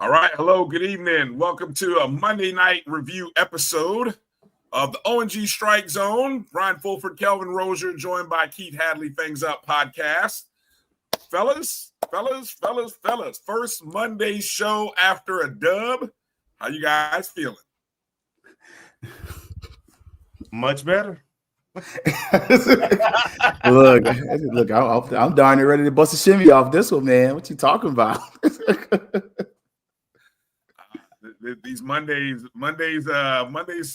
All right. Hello. Good evening. Welcome to a Monday night review episode of the O&G Strikezone. Brian Fulford, Kelvin Rozier, joined by Keith Hadley, Fangs Up podcast. Fellas. First Monday show after a dub. How you guys feeling? Much better. Look, I'm darn near ready to bust a shimmy off this one, man. What you talking about? These Mondays feel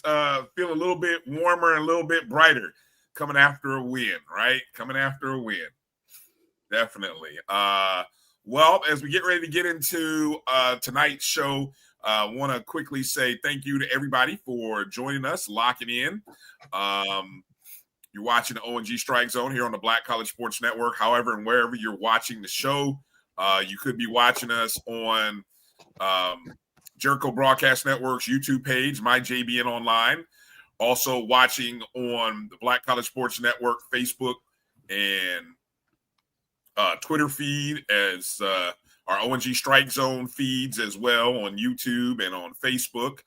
a little bit warmer and a little bit brighter coming after a win, right? Coming after a win. Definitely. Well, as we get ready to get into tonight's show, I want to quickly say thank you to everybody for joining us, locking in. You're watching the O&G Strikezone here on the Black College Sports Network. However, and wherever you're watching the show, you could be watching us on Jericho Broadcast Network's YouTube page, MyJBN Online. Also watching on the Black College Sports Network Facebook and Twitter feed, as our O&G Strikezone feeds as well on YouTube and on Facebook.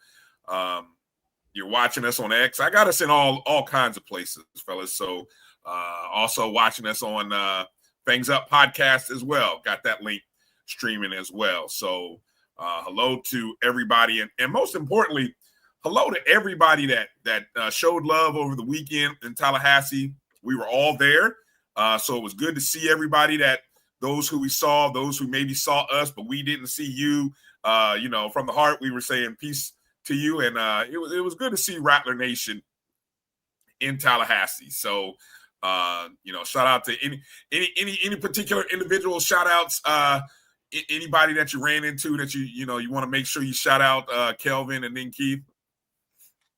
You're watching us on X. I got us in all kinds of places, fellas. So also watching us on Fangs Up podcast as well. Got that link streaming as well. So hello to everybody. And most importantly, hello to everybody that showed love over the weekend in Tallahassee. We were all there. So it was good to see everybody, those who we saw, those who maybe saw us, but we didn't see you. From the heart, we were saying peace to you. And it was good to see Rattler Nation in Tallahassee. So, shout out to any particular individual shout outs, anybody that you ran into that you want to make sure you shout out, Kelvin and then Keith.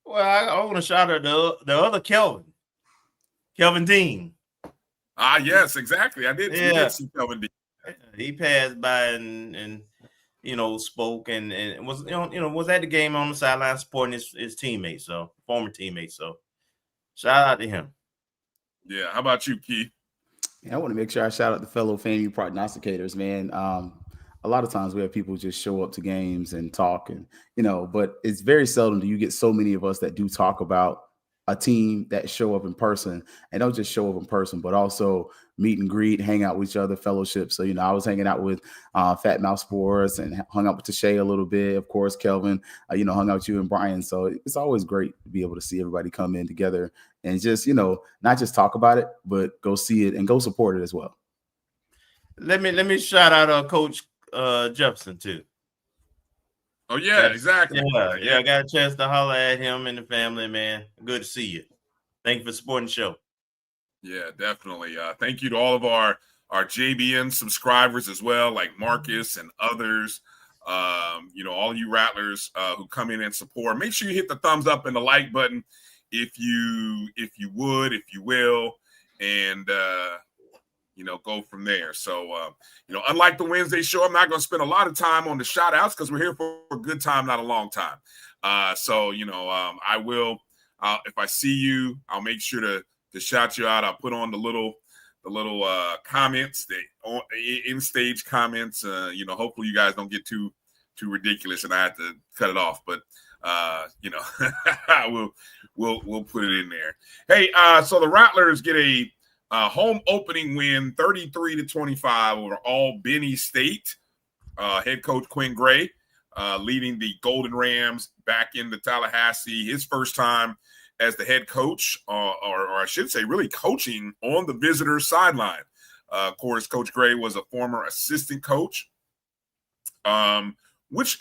Well, I want to shout out the other Kelvin Dean. Yes, exactly. I did see Kelvin Dean. He passed by and spoke and was was at the game on the sideline supporting his teammates, so former teammates. So shout out to him. Yeah. How about you, Keith? Yeah, I want to make sure I shout out the fellow FAMU prognosticators, man. A lot of times we have people just show up to games and talk, and but it's very seldom do you get so many of us that do talk about a team that show up in person, and don't just show up in person, but also meet and greet, hang out with each other, fellowship. So, I was hanging out with Fat Mouth Sports and hung out with Tashay a little bit. Of course, Kelvin, hung out with you and Brian. So it's always great to be able to see everybody come in together and just, not just talk about it, but go see it and go support it as well. Let me shout out Coach Jefferson too. Oh, yeah, exactly. Yeah, I got a chance to holler at him and the family, man. Good to see you. Thank you for supporting the show. Yeah, definitely. Thank you to all of our JBN subscribers as well, like Marcus and others. All you Rattlers who come in and support. Make sure you hit the thumbs up and the like button if you will, and go from there. So, unlike the Wednesday show, I'm not going to spend a lot of time on the shout outs because we're here for a good time, not a long time. I will, if I see you, I'll make sure to shout you out. I'll put on the little comments, the in-stage comments. Hopefully you guys don't get too ridiculous and I have to cut it off, but we'll put it in there. Hey, so the Rattlers get a home opening win, 33-25 over Albany State. Head coach Quinn Gray leading the Golden Rams back into Tallahassee. His first time as the head coach, or I should say really coaching on the visitors' sideline. Of course, Coach Gray was a former assistant coach. Which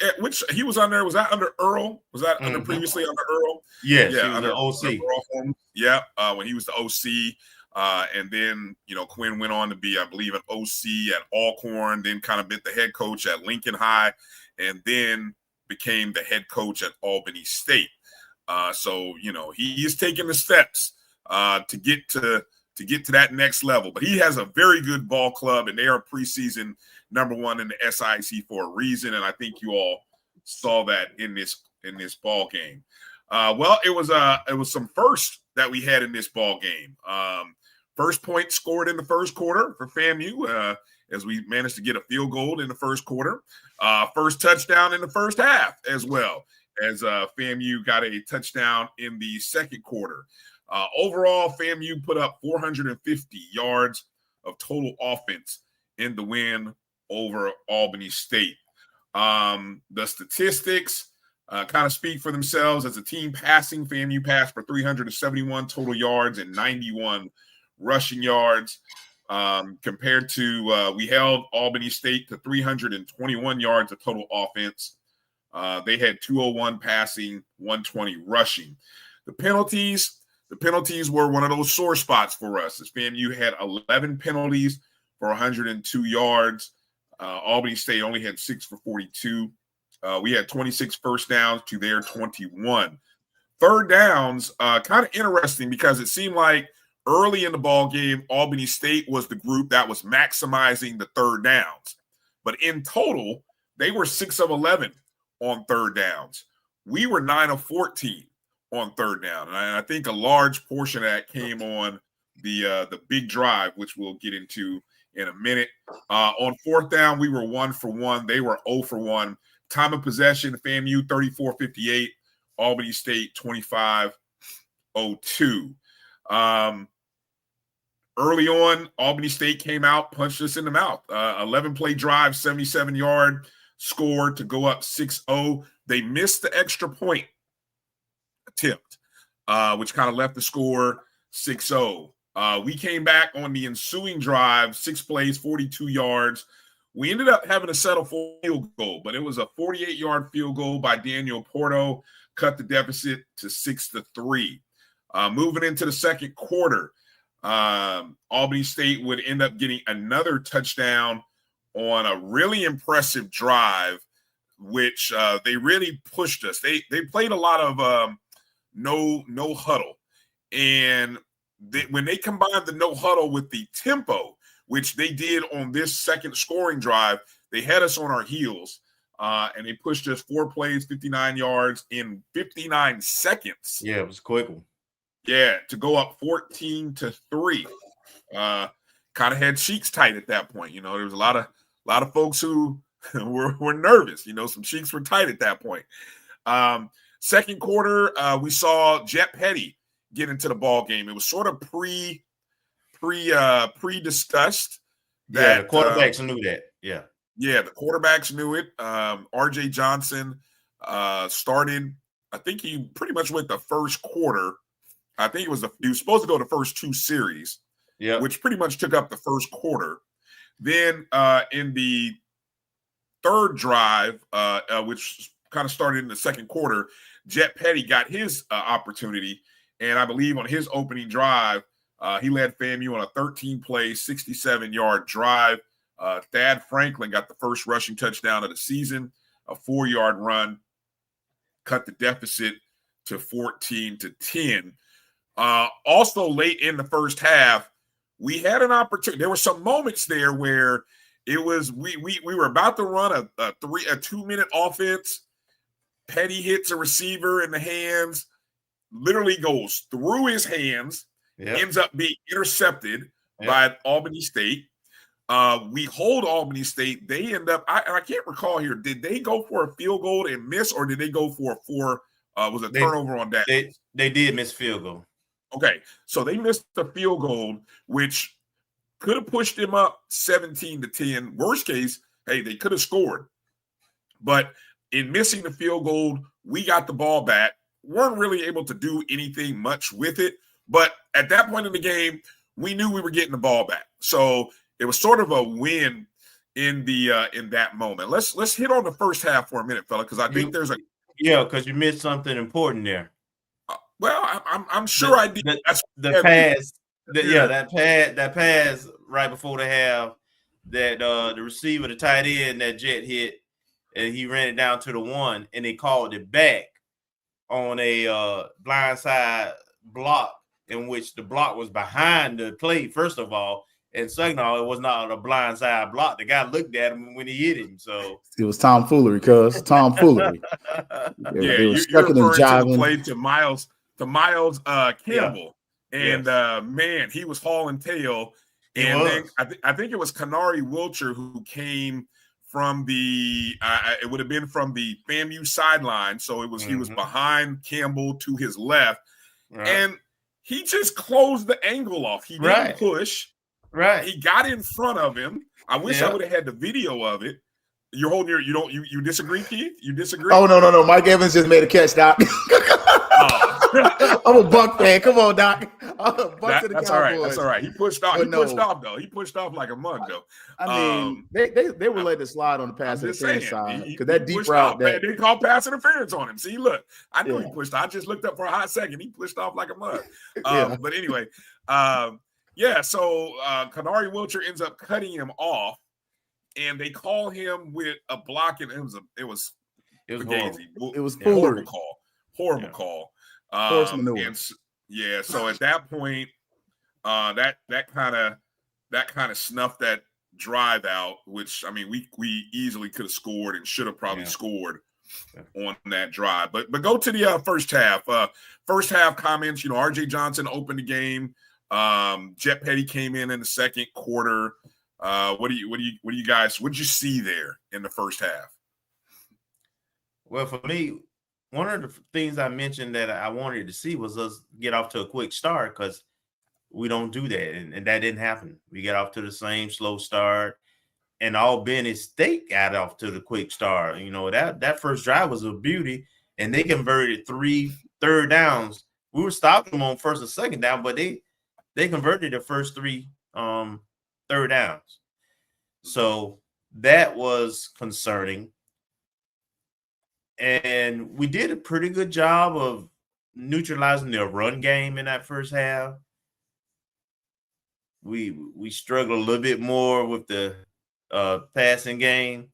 he was under, was that under Earl? Was that under previously under Earl? Yes, yeah, he was under the OC. Earl, when he was the OC. And then, Quinn went on to be, I believe, an OC at Alcorn, then kind of been the head coach at Lincoln High, and then became the head coach at Albany State. So, he is taking the steps to get to that next level. But he has a very good ball club, and they are preseason number one in the SIC for a reason. And I think you all saw that in this ball game. It was some first that we had in this ball game. First point scored in the first quarter for FAMU. as we managed to get a field goal in the first quarter. First touchdown in the first half as well, as FAMU got a touchdown in the second quarter. Overall, FAMU put up 450 yards of total offense in the win over Albany State. The statistics kind of speak for themselves. As a team passing, FAMU passed for 371 total yards and 91 rushing yards. Compared to we held Albany State to 321 yards of total offense. They had 201 passing, 120 rushing. The penalties were one of those sore spots for us, as FAMU had 11 penalties for 102 yards. Albany State only had 6 for 42. We had 26 first downs to their 21. Third downs, kind of interesting, because it seemed like early in the ball game, Albany State was the group that was maximizing the third downs. But in total, they were 6 of 11 on third downs. We were 9 of 14 on third down. And I think a large portion of that came on the big drive, which we'll get into in a minute. On fourth down, we were 1 for 1. They were 0 for 1. Time of possession, FAMU 34-58, Albany State 25-02. Early on, Albany State came out, punched us in the mouth. 11-play drive, 77-yard score to go up 6-0. They missed the extra point attempt, which kind of left the score 6-0. We came back on the ensuing drive, 6 plays, 42 yards. We ended up having to settle for a field goal, but it was a 48-yard field goal by Daniel Porto, cut the deficit to 6-3. Moving into the second quarter, Albany State would end up getting another touchdown on a really impressive drive, which they really pushed us. They played a lot of no huddle, and when they combined the no huddle with the tempo, which they did on this second scoring drive, they had us on our heels, and they pushed us 4 plays, 59 yards in 59 seconds. Yeah, it was a quick one. Yeah, to go up 14-3. Kind of had cheeks tight at that point. There was a lot of folks who were nervous. Some cheeks were tight at that point. Second quarter, we saw Jet Petty get into the ball game. It was sort of pre-discussed. The quarterbacks knew that. Yeah, the quarterbacks knew it. RJ Johnson started. I think he pretty much went the first quarter. I think he was supposed to go the first 2 series, which pretty much took up the first quarter. Then in the third drive, which kind of started in the second quarter, Jet Petty got his opportunity, and I believe on his opening drive, he led FAMU on a 13-play, 67-yard drive. Thad Franklin got the first rushing touchdown of the season, a 4-yard run, cut the deficit to 14-10. Also, late in the first half, we had an opportunity. There were some moments there where it was we were about to run a 2-minute offense. Petty hits a receiver in the hands, literally goes through his hands, ends up being intercepted by Albany State. We hold Albany State. They end up, I can't recall here, did they go for a field goal and miss, or did they go for was a turnover on that? They did miss field goal. Okay, so they missed the field goal, which could have pushed them up 17-10. Worst case, hey, they could have scored. But in missing the field goal, we got the ball back. Weren't really able to do anything much with it. But at that point in the game, we knew we were getting the ball back. So it was sort of a win in that moment. Let's hit on the first half for a minute, fella, because I think there's because you missed something important there. Well, I'm sure I did. The pass, that pass right before the half, that the receiver, the tight end, that Jet hit, and he ran it down to the 1, and they called it back on a blindside block, in which the block was behind the play, first of all, and second of all, it was not a blindside block. The guy looked at him when he hit him, so it was tomfoolery, tomfoolery. You're referring to the play to Miles Campbell, and man, he was hauling tail, And then I think it was Kanari Wilcher who came from the it would have been from the FAMU sideline. So he was behind Campbell to his left. Right. And he just closed the angle off. He didn't push. Right. He got in front of him. I wish I would have had the video of it. You're holding you disagree, Keith? You disagree? Oh, no. Mike Evans just made a catch, Doc. I'm a Buck fan. Come on, Doc. That's all right. That's all right. He pushed off. Pushed off, though. He pushed off like a mug, though. I mean, they were letting it slide on the pass interference side because that deep route. They called pass interference on him. See, look, I knew he pushed off. I just looked up for a hot second. He pushed off like a mug. But anyway, so Kanari Wilcher ends up cutting him off, and they call him with a block, and it was horrible. It was horrible call. And so at that point, that kind of snuffed that drive out, which I mean we easily could have scored and should have probably scored on that drive. But go to the first half. First half comments. RJ Johnson opened the game. Jet Petty came in the second quarter. What did you see there in the first half? Well, for me, one of the things I mentioned that I wanted to see was us get off to a quick start, because we don't do that, and that didn't happen. We got off to the same slow start, and Albany State got off to the quick start. That first drive was a beauty, and they converted 3 third downs. We were stopping them on first and second down, but they converted the first 3 third downs. So that was concerning. And we did a pretty good job of neutralizing their run game in that first half. We struggled a little bit more with the passing game.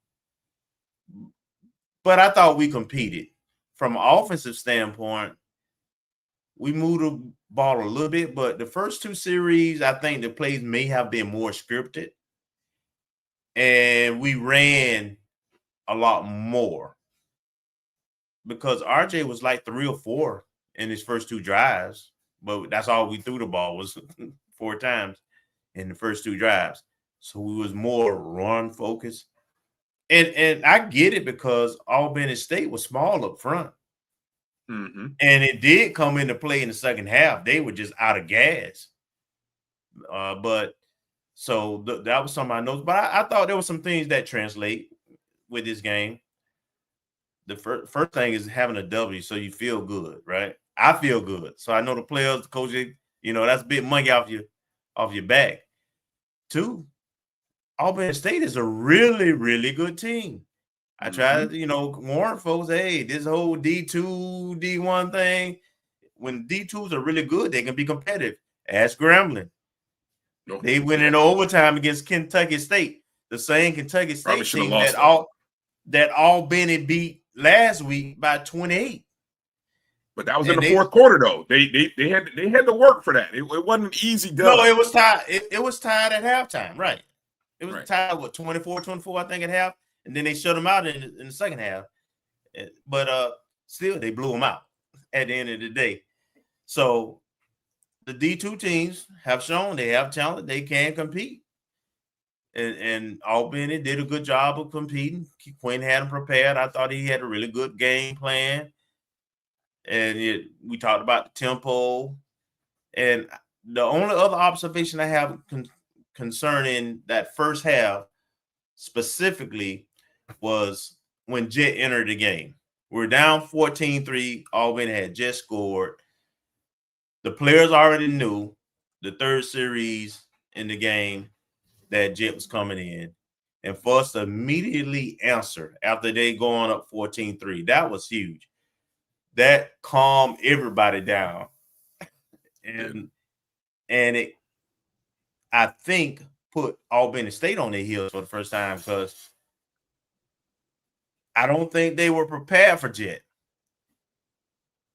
But I thought we competed. From an offensive standpoint, we moved the ball a little bit, but the first 2 series, I think the plays may have been more scripted. And we ran a lot more, because RJ was like 3 or 4 in his first 2 drives, but that's all we threw the ball was 4 times in the first 2 drives. So we was more run focused. And I get it, because Albany State was small up front. Mm-hmm. And it did come into play in the second half. They were just out of gas. That was some of my notes. But I thought there were some things that translate with this game. The first thing is having a W, so you feel good, right? I feel good. So I know the players, the coach, that's big money off your back. 2, Albany State is a really, really good team. I try to, warn folks, hey, this whole D2, D1 thing, when D2s are really good, they can be competitive. Ask Grambling. They went in overtime against Kentucky State, the same Kentucky State team that Albany beat last week by 28. But that was in the fourth quarter, though. They had to work for that. It wasn't an easy dub. No, it was tied. It was tied at halftime, right? It was tied with 24-24, I think, at half, and then they shut them out in the second half. But still, they blew them out at the end of the day. So the D2 teams have shown they have talent. They can compete. And Albany did a good job of competing. Quinn had him prepared. I thought he had a really good game plan. And we talked about the tempo. And the only other observation I have concerning that first half specifically was when Jet entered the game. We're down 14-3. Albany had just scored. The players already knew the third series in the game that Jet was coming in. And for us to immediately answer after they going up 14-3, that was huge. That calmed everybody down. And it, I think, put Albany State on their heels for the first time, because I don't think they were prepared for Jet.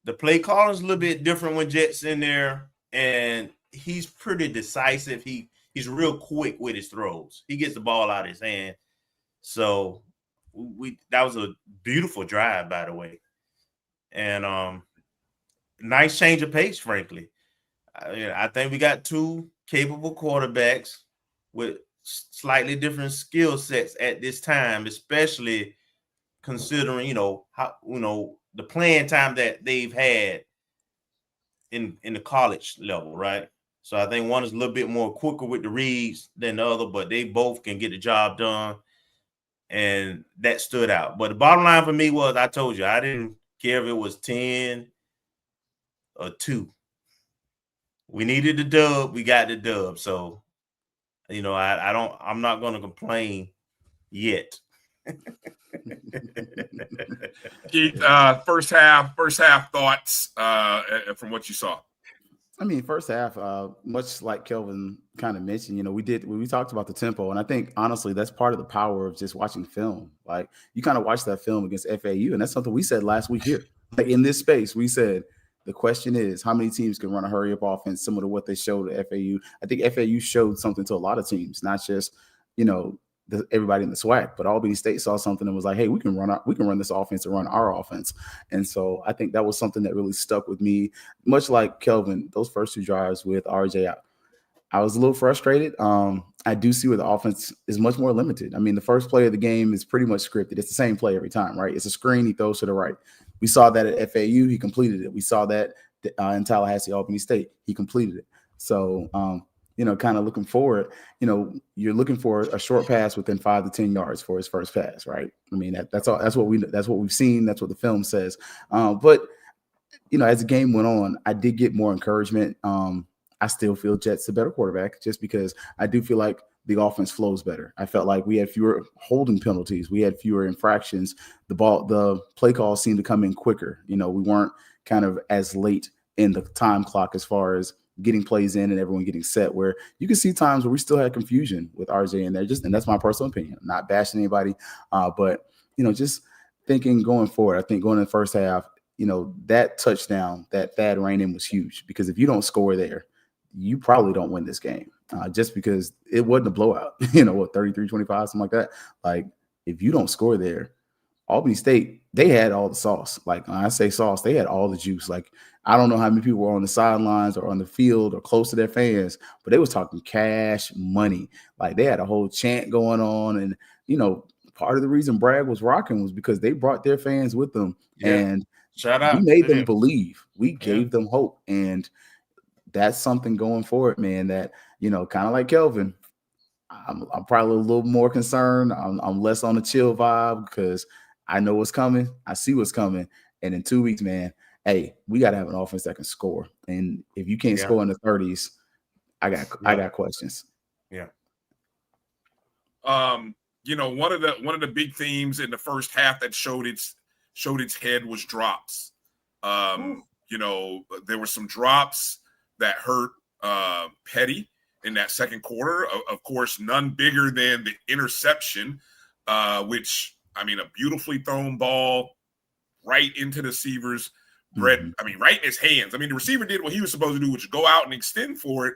The play calling is a little bit different when Jet's in there, and he's pretty decisive. He's real quick with his throws. He gets the ball out of his hand. So that was a beautiful drive, by the way. And nice change of pace, frankly. I think we got 2 capable quarterbacks. with slightly different skill sets at this time, especially considering, how, the playing time that they've had in the college level, right? So I think one is a little bit more quicker with the reads than the other, but they both can get the job done. And that stood out. But the bottom line for me was, I told you, I didn't care if it was 10 or 2. We needed the dub. We got the dub. So, I'm not going to complain yet. Keith, first half thoughts from what you saw. I mean, first half, much like Kelvin kind of mentioned, we talked about the tempo, and I think honestly that's part of the power of just watching film. Like, you kind of watch that film against FAU, and that's something we said last week here. Like, in this space, we said the question is how many teams can run a hurry up offense similar to what they showed at FAU. I think FAU showed something to a lot of teams, not just everybody in the SWAC, but Albany State saw something and was like, hey, we can run this offense and run our offense. And so I think that was something that really stuck with me, much like Kelvin, those first 2 drives with RJ. I was a little frustrated. I do see where the offense is much more limited. I mean, the first play of the game is pretty much scripted. It's the same play every time, right? It's a screen, he throws to the right. We saw that at FAU, he completed it. We saw that in Tallahassee, Albany State, he completed it. So, kind of looking forward, you're looking for a short pass within 5 to 10 yards for his first pass, right? I mean, that's all. That's what we've seen. That's what the film says. But as the game went on, I did get more encouragement. I still feel Jet's a better quarterback, just because I do feel like the offense flows better. I felt like we had fewer holding penalties. We had fewer infractions. The play calls seemed to come in quicker. We weren't kind of as late in the time clock as far as getting plays in and everyone getting set, where you can see times where we still had confusion with RJ in there. And that's my personal opinion. I'm not bashing anybody, but just thinking going forward, I think going in the first half, that touchdown that Thad ran in was huge, because if you don't score there, you probably don't win this game, just because it wasn't a blowout, 33-25, something like that. Like, if you don't score there, Albany State, they had all the sauce. Like, when I say sauce, they had all the juice. Like, I don't know how many people were on the sidelines or on the field or close to their fans, but they was talking cash money. Like, they had a whole chant going on. And, part of the reason Bragg was rocking was because they brought their fans with them. Yeah. And shout out, we made them believe. We gave them hope. And that's something going forward, man, that, kind of like Kelvin, I'm probably a little more concerned. I'm less on the chill vibe, because I know what's coming. I see what's coming. And in 2 weeks, man, hey, we got to have an offense that can score. And if you can't score in the 30s, I got questions. Yeah. One of the big themes in the first half that showed its head was drops. There were some drops that hurt Petty in that second quarter. Of course, none bigger than the interception, which, I mean, a beautifully thrown ball right into the receiver's right in his hands. I mean, the receiver did what he was supposed to do, which is go out and extend for it.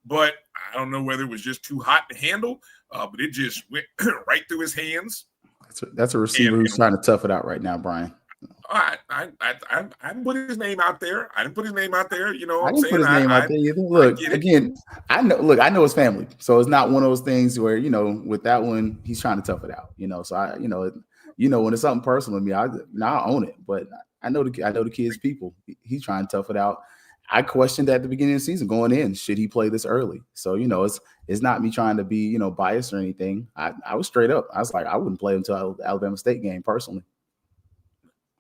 But I don't know whether it was just too hot to handle, but it just went right through his hands. That's a receiver who's trying to tough it out right now, Brian. I didn't put his name out there. I didn't put his name out there. I didn't put his name out there either. Look, again, I know his family, so it's not one of those things where with that one he's trying to tough it out. So when it's something personal to me, I own it. But I know the kid's people. He's trying to tough it out. I questioned at the beginning of the season going in, should he play this early? So it's not me trying to be biased or anything. I was straight up. I was like, I wouldn't play him until the Alabama State game personally.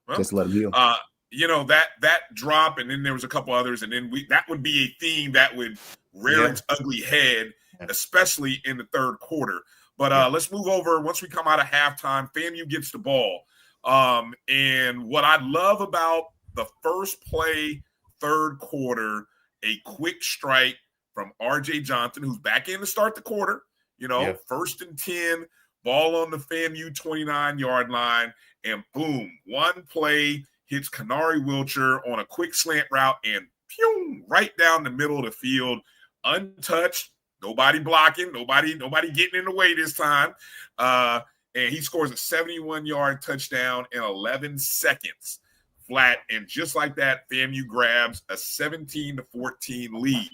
Well, just let him heal. That drop, and then there was a couple others, and then that would be a theme that would rear its ugly head, especially in the third quarter. But let's move over. Once we come out of halftime, FAMU gets the ball. And what I love about the first play, third quarter, a quick strike from RJ Johnson, who's back in to start the quarter. 1st and 10, ball on the FAMU 29-yard line. And boom, one play hits Kanari Wilcher on a quick slant route and pew, right down the middle of the field, untouched, nobody blocking, nobody getting in the way this time. And he scores a 71-yard touchdown in 11 seconds flat. And just like that, FAMU grabs a 17-14 lead.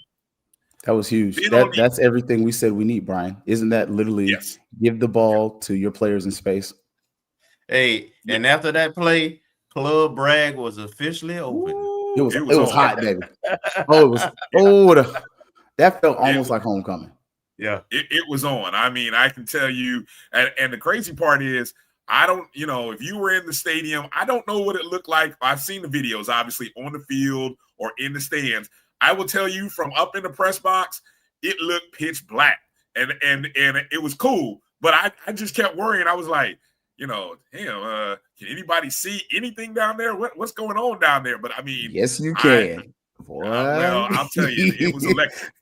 That was huge. Then That's everything we said we need, Brian. Isn't that literally give the ball to your players in space? Hey, and after that play, Club Bragg was officially open. It was hot, baby. That felt almost like homecoming. Yeah. It was on. I mean, I can tell you, and the crazy part is, I don't, if you were in the stadium, I don't know what it looked like. I've seen the videos, obviously, on the field or in the stands. I will tell you from up in the press box, it looked pitch black. And it was cool. But I just kept worrying. I was like, can anybody see anything down there? What's going on down there? But I mean, yes, you can. Well, I'll tell you, it was electric.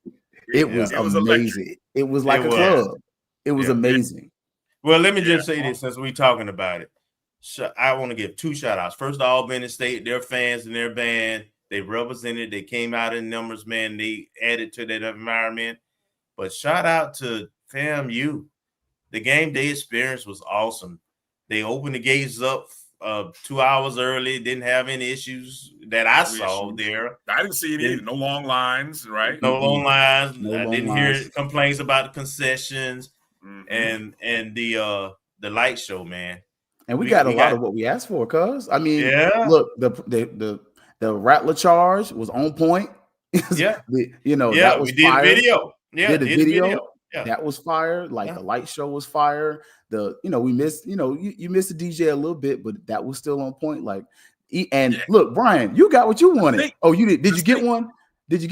It was amazing. It was like a club. It was amazing. Well, let me just say this since we're talking about it. So I want to give 2 shout outs. First, Albany State, their fans and their band, they represented, they came out in numbers, man. They added to that environment. But shout out to FAMU. The game day experience was awesome. They opened the gates up 2 hours early, didn't have any issues that I saw there. I didn't see any, no long lines, right? No long lines. I didn't hear complaints about the concessions and the light show, man. And we got a lot of what we asked for, cuz. I mean, look, the Rattler charge was on point. Yeah. That was we did fire. video. Yeah, did a video. Yeah. That was fire. Like the light show was fire. We missed, you missed the DJ a little bit, but that was still on point. Look, Brian, you got what you wanted. Oh, you did. Did you get one? Did you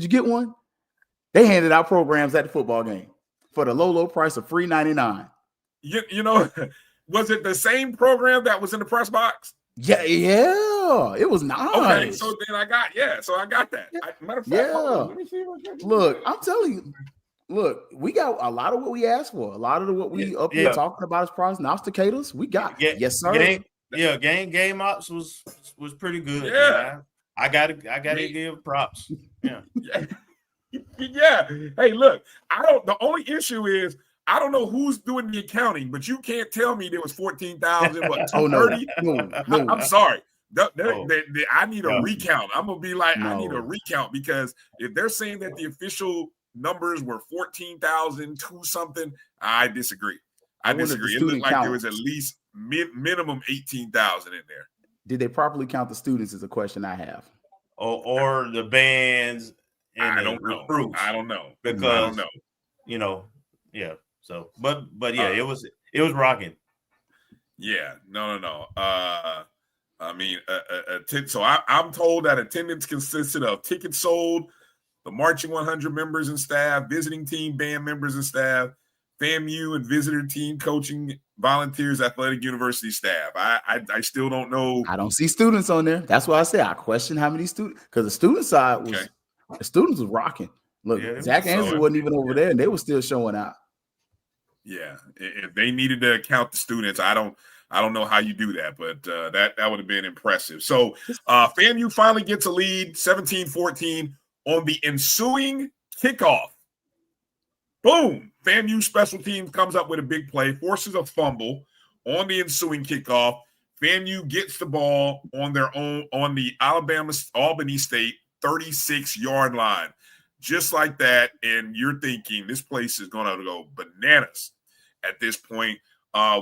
get one? They handed out programs at the football game for the low price of $3.99. Was it the same program that was in the press box? Yeah, it was nice. Okay, so then I got that. Matter of fact, let me see look, I'm telling you. Look, we got a lot of what we asked for. A lot of what we up here talking about as prognosticators, we got. Yes, sir. Game ops was pretty good. Yeah, man. I gotta give props. Yeah. Yeah. Hey, look, the only issue is I don't know who's doing the accounting, but you can't tell me there was 14,000. What? 230? No. I'm sorry. I need a recount. I'm gonna be like, I need a recount, because if they're saying that the official numbers were 14,000 to something, I disagree. It looked like there was at least minimum 18,000 in there. Did they properly count the students is a question I have. Or the bands and I don't know. Recruits. I don't know. Because I don't know. Yeah. So but yeah, it was rocking. Yeah. No. I mean, so I'm told that attendance consisted of tickets sold, the marching 100 members and staff, visiting team band members and staff, FAMU and visitor team coaching volunteers, athletic university staff. I still don't know. I don't see students on there. That's why I say I question how many students, because the student side was the students was rocking. Look, Zach Anderson wasn't even over there, and they were still showing out. Yeah, if they needed to count the students, I don't know how you do that, but that would have been impressive. So FAMU finally gets a lead, 17-14 on the ensuing kickoff. Boom! FAMU special teams comes up with a big play, forces a fumble on the ensuing kickoff. FAMU gets the ball on their own on the Albany State 36-yard line. Just like that, and you're thinking this place is going to go bananas at this point.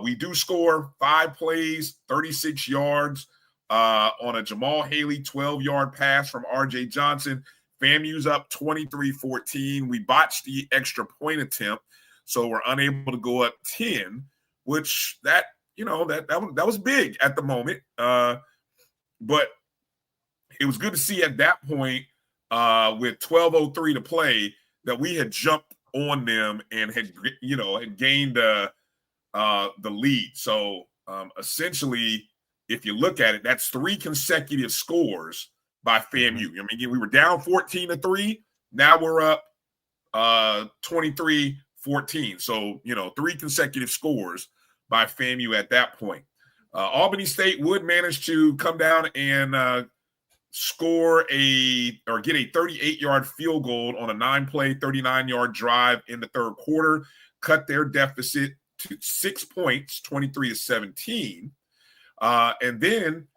We do score 5 plays, 36 yards on a Jamal Haley 12-yard pass from R.J. Johnson. FAMU's up 23-14. We botched the extra point attempt, so we're unable to go up 10, which that was big at the moment. But it was good to see at that point, with 12:03 to play, that we had jumped on them and had gained the lead. So essentially, if you look at it, that's 3 consecutive scores by FAMU. I mean, we were down 14-3. Now we're up 23-14. So 3 consecutive scores by FAMU at that point. Albany State would manage to come down and get a 38-yard field goal on a 9-play, 39-yard drive in the third quarter, cut their deficit to 6 points, 23-17. And then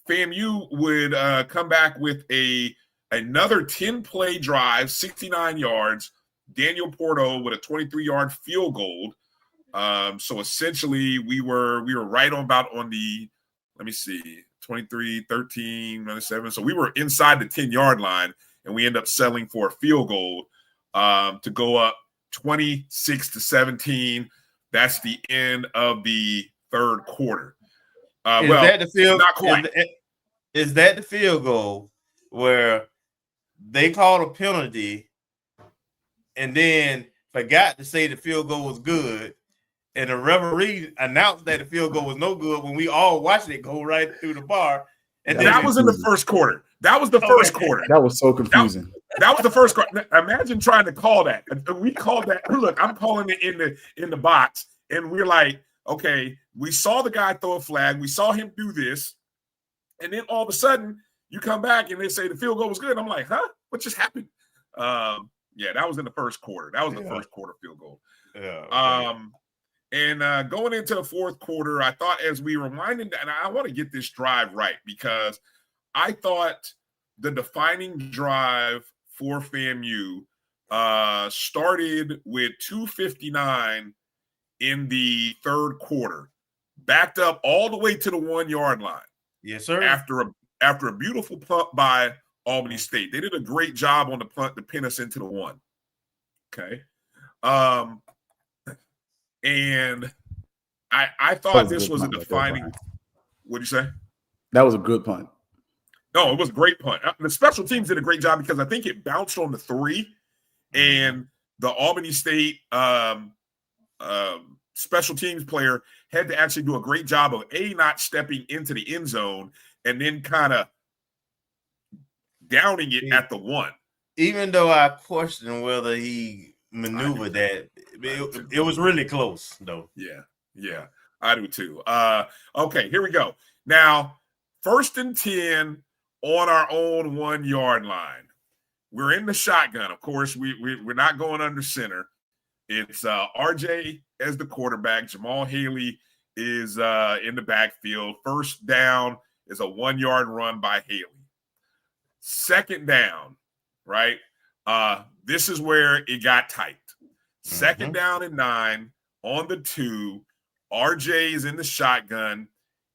FAMU would come back with a another 10-play drive, 69 yards. Daniel Porto with a 23-yard field goal. So essentially, we were right on about on the, let me see, 23, 13, 7. So we were inside the 10-yard line, and we end up settling for a field goal to go up 26-17. That's the end of the third quarter. That the field? Not quite. Is that the field goal where they called a penalty and then forgot to say the field goal was good, and the referee announced that the field goal was no good when we all watched it go right through the bar? And that was in the first quarter. That was the first quarter. That was so confusing. That was the first quarter. Imagine trying to call that. We called that. Look, I'm calling it in the box, and we're like, okay, we saw the guy throw a flag. We saw him do this, and then all of a sudden, you come back and they say the field goal was good. I'm like, huh? What just happened? Yeah, that was in the first quarter. That was the first quarter field goal. Yeah. And going into the fourth quarter, I thought as we reminded, and I want to get this drive right because I thought the defining drive for FAMU started with 2:59 in the third quarter, backed up all the way to the 1-yard line. Yes, sir. After a beautiful punt by Albany State. They did a great job on the punt to pin us into the 1. Okay. And I thought this was a defining. What'd you say? That was a good punt. No, it was a great punt. The special teams did a great job because I think it bounced on the 3, and the Albany State special teams player had to actually do a great job of not stepping into the end zone and then kind of downing it at the 1. Even though I question whether he maneuvered that, it was really close, though. Yeah, I do too. Okay, here we go. Now, 1st and 10 on our own 1-yard line. We're in the shotgun. Of course, we're not going under center. It's RJ as the quarterback. Jamal Haley is in the backfield. First down is a 1-yard run by Haley. Second down, right? This is where it got tight. Second down and 9 on the 2. RJ is in the shotgun.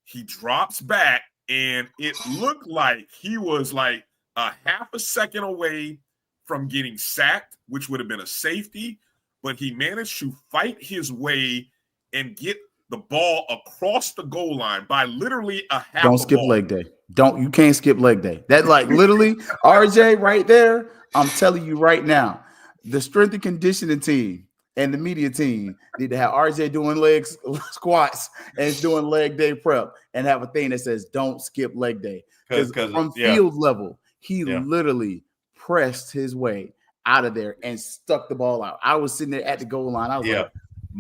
He drops back, and it looked like he was like a half a second away from getting sacked, which would have been a safety, but he managed to fight his way and get the ball across the goal line by literally a half. Don't skip ball. leg day. You can't skip leg day. That like literally RJ right there. I'm telling you right now, the strength and conditioning team and the media team need to have RJ doing leg squats and doing leg day prep and have a thing that says don't skip leg day. Because from field level, he literally pressed his way out of there and stuck the ball out. I was sitting there at the goal line. I was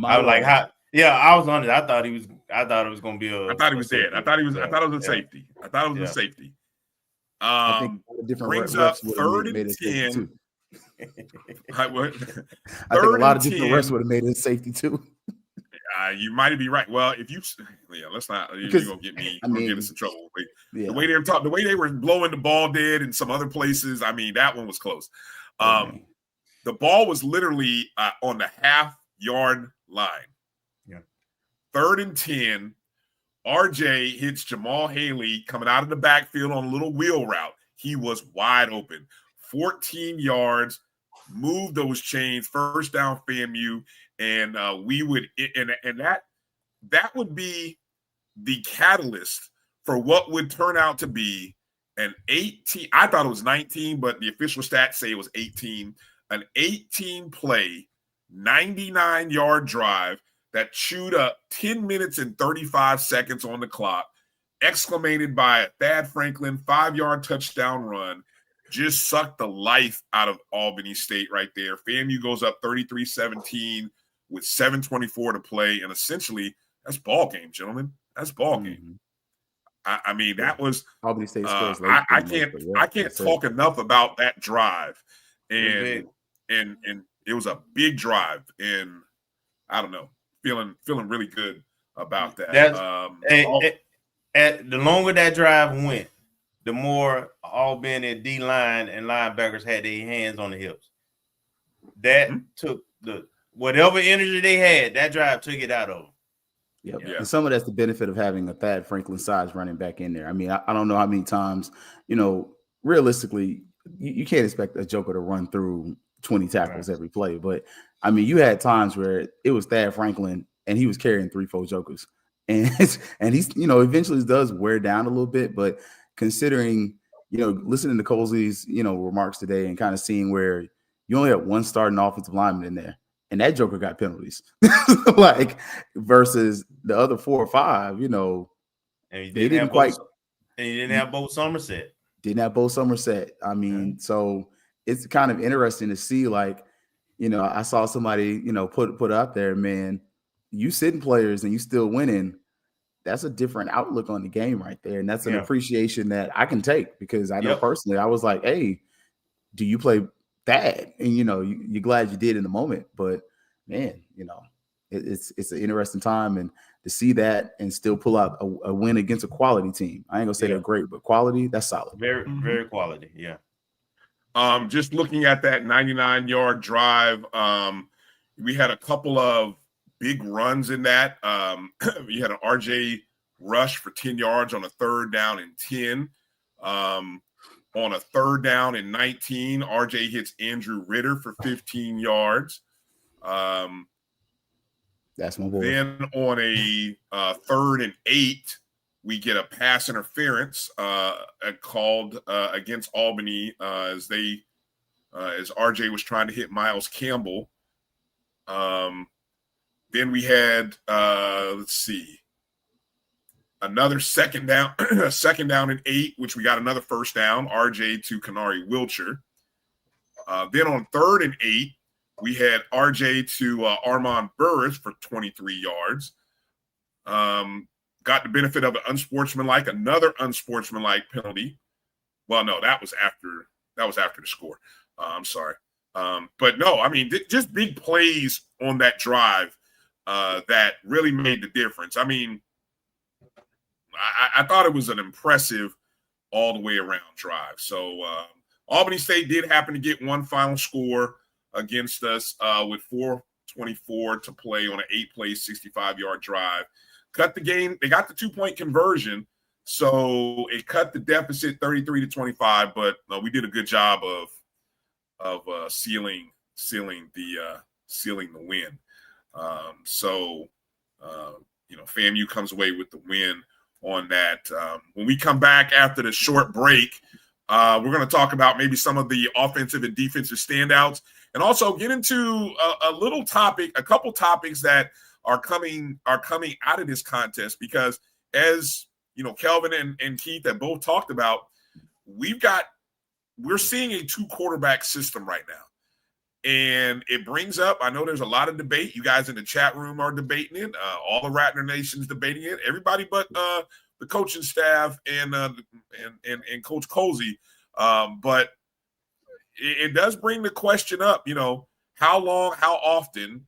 like, how? Yeah, I was on it. I thought it was going to be a. I thought he was dead. I thought it was a safety. I thought it was a safety. I think different brings up 3rd and 10. I think a lot of different refs would have made it safety too. You might be right. Well, if you, let's not. You're gonna get me. Get us in trouble. The way they were talking, the way they were blowing the ball dead in some other places. I mean, that one was close. The ball was literally on the half-yard line. Yeah. 3rd and 10. RJ hits Jamal Haley coming out of the backfield on a little wheel route. He was wide open. 14 yards, move those chains, first down FAMU, and we would and that would be the catalyst for what would turn out to be an 18. I thought it was 19, but the official stats say it was 18. An 18-play, 99-yard drive that chewed up 10 minutes and 35 seconds on the clock, exclamated by Thad Franklin, 5-yard touchdown run, just sucked the life out of Albany State right there. FAMU goes up 33-17 with 7:24 to play, and essentially that's ball game, gentlemen. That's ball game. I mean, that was Albany State scores. I can't talk enough about that drive, and it was a big drive, and I don't know, feeling really good about that. The longer that drive went, the more Albany D-line and linebackers had their hands on the hips. That took whatever energy they had, that drive took it out of them. Yep. Yeah. And some of that's the benefit of having a Thad Franklin size running back in there. I mean, I don't know how many times, realistically, you can't expect a Joker to run through 20 tackles every play. But, I mean, you had times where it was Thad Franklin and he was carrying 3-4 Jokers. And he's, eventually does wear down a little bit. But considering, listening to Colsey's, remarks today and kind of seeing where you only have one starting offensive lineman in there. And that Joker got penalties, versus the other 4 or 5, And he didn't have Bo Somerset. Didn't have Bo Somerset. I mean, so it's kind of interesting to see. I saw somebody, put out there, man. You sitting players and you still winning. That's a different outlook on the game right there, and that's an appreciation that I can take because I know personally I was like, hey, do you play Thad? And you're glad you did in the moment, but man, it's an interesting time, and to see that and still pull out a win against a quality team. I ain't gonna say they're great, but quality, that's solid. Very, very quality. Yeah. Just looking at that 99-yard drive, we had a couple of big runs in that. We had an RJ rush for 10 yards on a 3rd down and 10. On a 3rd down and 19, RJ hits Andrew Ritter for 15 yards. That's my boy. Then on a 3rd and 8, we get a pass interference called against Albany as RJ was trying to hit Miles Campbell. Then we had another 2nd down, 2nd down and 8, which we got another 1st down, RJ to Kanari Wilcher. Then on 3rd and 8, we had RJ to Armand Burris for 23 yards. Got the benefit of another unsportsmanlike penalty. Well, no, that was after the score. I'm sorry. But no, I mean, just big plays on that drive that really made the difference. I mean, I thought it was an impressive all the way around drive. So Albany State did happen to get one final score against us with 4:24 to play on an 8-play, 65-yard drive. Cut the game. They got the 2-point conversion, so it cut the deficit 33-25. But we did a good job of sealing the win. FAMU comes away with the win on that. When we come back after the short break, we're going to talk about maybe some of the offensive and defensive standouts, and also get into a couple topics that are coming out of this contest, because as Kelvin and Keith have both talked about, we're seeing a 2-quarterback system right now. And it brings up, I know there's a lot of debate. You guys in the chat room are debating it. All the Ratner Nation's debating it. Everybody but the coaching staff and Coach Colsey. But it does bring the question up, how often,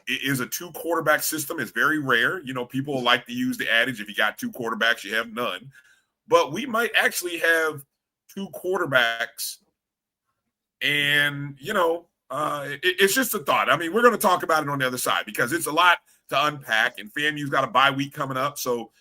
is a 2-quarterback system? It's very rare. People like to use the adage, if you got 2 quarterbacks, you have none. But we might actually have 2 quarterbacks. And, it's just a thought. I mean, we're going to talk about it on the other side because it's a lot to unpack. And FAMU's got a bye week coming up. So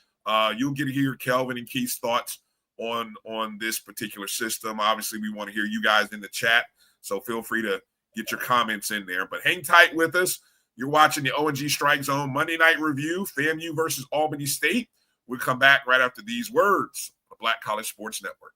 you'll get to hear Kelvin and Keith's thoughts on this particular system. Obviously, we want to hear you guys in the chat. So feel free to get your comments in there. But hang tight with us. You're watching the O&G Strikezone Monday Night Review, FAMU versus Albany State. We'll come back right after these words on Black College Sports Network.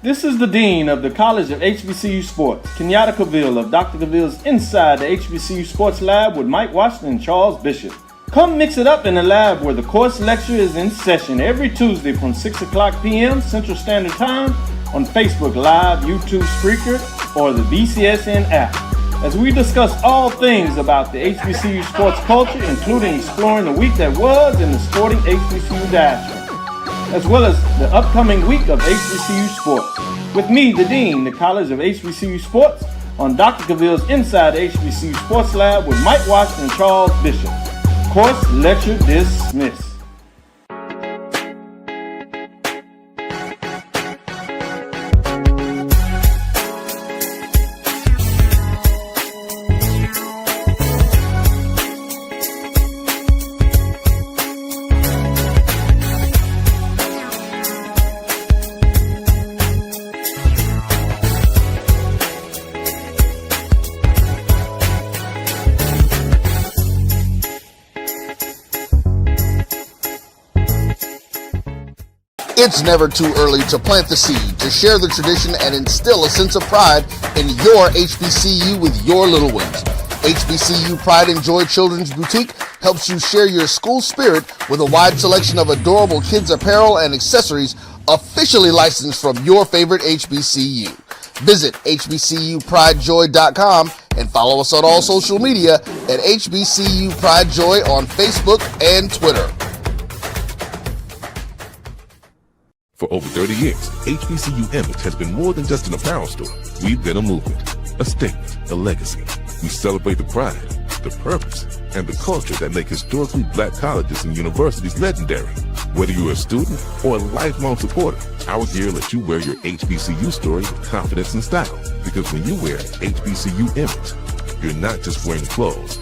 This is the Dean of the College of HBCU Sports, Kenyatta Cavill of Dr. Cavill's Inside the HBCU Sports Lab with Mike Washington and Charles Bishop. Come mix it up in the lab where the course lecture is in session every Tuesday from 6 o'clock p.m. Central Standard Time on Facebook Live, YouTube Spreaker, or the BCSN app, as we discuss all things about the HBCU sports culture, including exploring the week that was in the sporting HBCU diaspora, as well as the upcoming week of HBCU sports. With me, the Dean, the College of HBCU Sports, on Dr. Cavill's Inside the HBCU Sports Lab with Mike Washington and Charles Bishop. Course lecture dismissed. It's never too early to plant the seed, to share the tradition, and instill a sense of pride in your HBCU with your little ones. HBCU Pride and Joy Children's Boutique helps you share your school spirit with a wide selection of adorable kids apparel and accessories officially licensed from your favorite HBCU. Visit hbcupridejoy.com and follow us on all social media at HBCU Pride Joy on Facebook and Twitter. For over 30 years, HBCU Image has been more than just an apparel store. We've been a movement, a statement, a legacy. We celebrate the pride, the purpose, and the culture that make historically black colleges and universities legendary. Whether you're a student or a lifelong supporter, our gear lets you wear your HBCU story with confidence and style. Because when you wear HBCU Image, you're not just wearing clothes.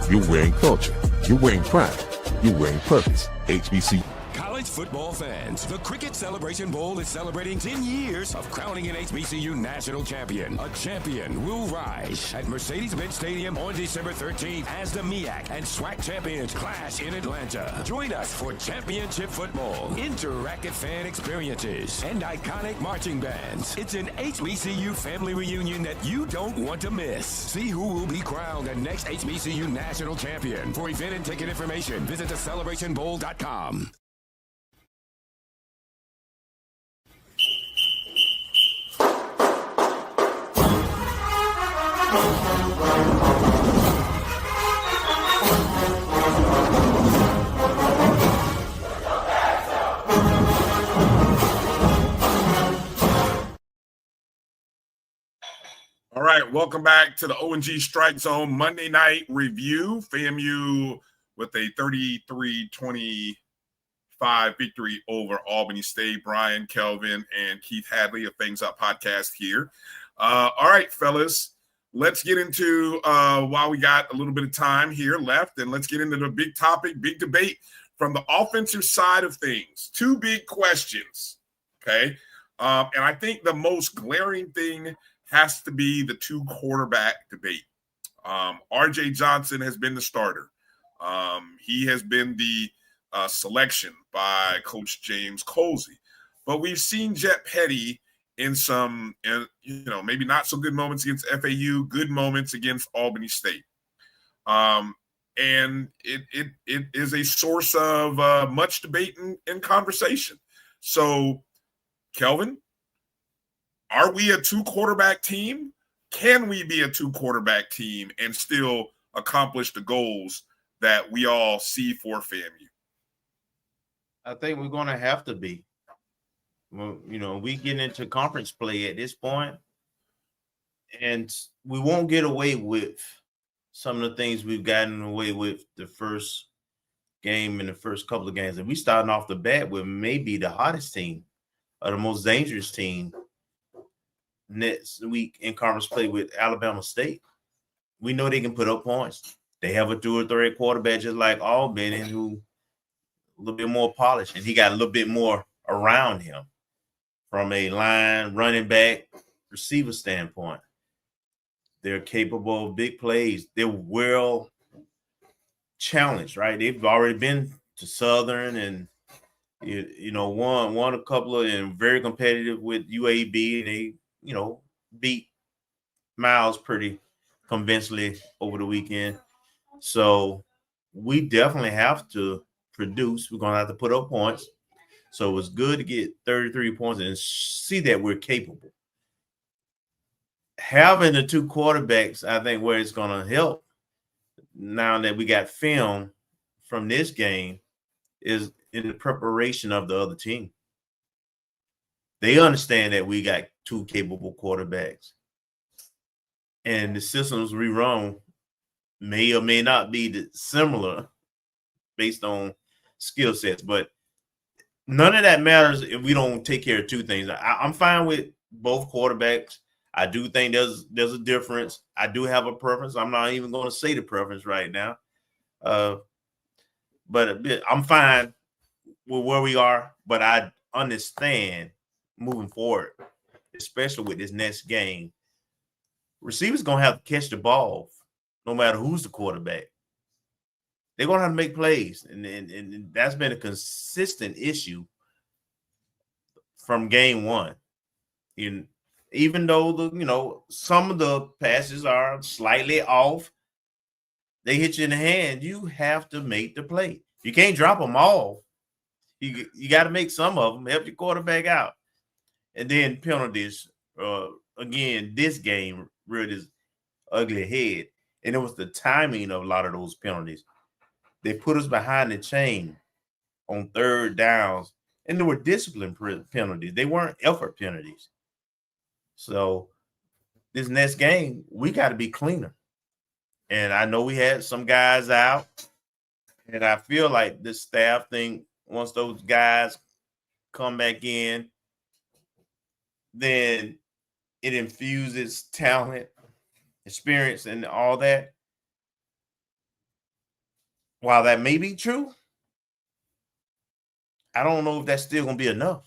You're wearing culture. You're wearing pride. You're wearing purpose. HBCU. College football fans, the Cricket Celebration Bowl is celebrating 10 years of crowning an HBCU national champion. A champion will rise at Mercedes-Benz Stadium on December 13th as the MEAC and SWAC champions clash in Atlanta. Join us for championship football, interactive fan experiences, and iconic marching bands. It's an HBCU family reunion that you don't want to miss. See who will be crowned the next HBCU national champion. For event and ticket information, visit thecelebrationbowl.com. All right, welcome back to the O&G Strikezone Monday Night Review. FAMU with a 33-25 victory over Albany State. Brian, Kelvin, and Keith Hadley of Fangs Up Podcast here. All right, fellas, let's get into, while we got a little bit of time here left, and let's get into the big topic, big debate from the offensive side of things. Two big questions, okay? And I think the most glaring thing has to be the two quarterback debate. RJ Johnson has been the starter. He has been the selection by Coach James Colsey. But we've seen Jet Petty in some, maybe not so good moments against FAU, good moments against Albany State. And it is a source of much debate and conversation. So, Kelvin, are we a two-quarterback team? Can we be a two-quarterback team and still accomplish the goals that we all see for FAMU? I think we're going to have to be. Well, we get into conference play at this point, and we won't get away with some of the things we've gotten away with the first game and the first couple of games. And we starting off the bat with maybe the hottest team or the most dangerous team next week in conference play with Alabama State. We know they can put up points. They have a 2 or 3 quarterback just like Albany, who a little bit more polished, and he got a little bit more around him from a line, running back, receiver standpoint. They're capable of big plays. They're well challenged, right? They've already been to Southern and won a couple of, and very competitive with UAB, and they beat Miles pretty convincingly over the weekend. So we definitely have to produce. We're going to have to put up points. So it's good to get 33 points and see that we're capable. Having the two quarterbacks, I think where it's going to help now that we got film from this game is in the preparation of the other team. They understand that we got two capable quarterbacks. And the systems we run may or may not be similar based on skill sets. But none of that matters if we don't take care of two things. I'm fine with both quarterbacks. I do think there's a difference. I do have a preference. I'm not even going to say the preference right now. But I'm fine with where we are. But I understand moving forward, especially with this next game, receivers going to have to catch the ball no matter who's the quarterback. They're going to have to make plays. And that's been a consistent issue from game one. Even though some of the passes are slightly off, they hit you in the hand. You have to make the play. You can't drop them all. You got to make some of them. Help your quarterback out. And then penalties. Again, this game reared its ugly head. And it was the timing of a lot of those penalties. They put us behind the chain on third downs. And there were discipline penalties. They weren't effort penalties. So this next game, we got to be cleaner. And I know we had some guys out. And I feel like this staff thing, once those guys come back in, then it infuses talent, experience, and all that. While that may be true, I don't know if that's still going to be enough.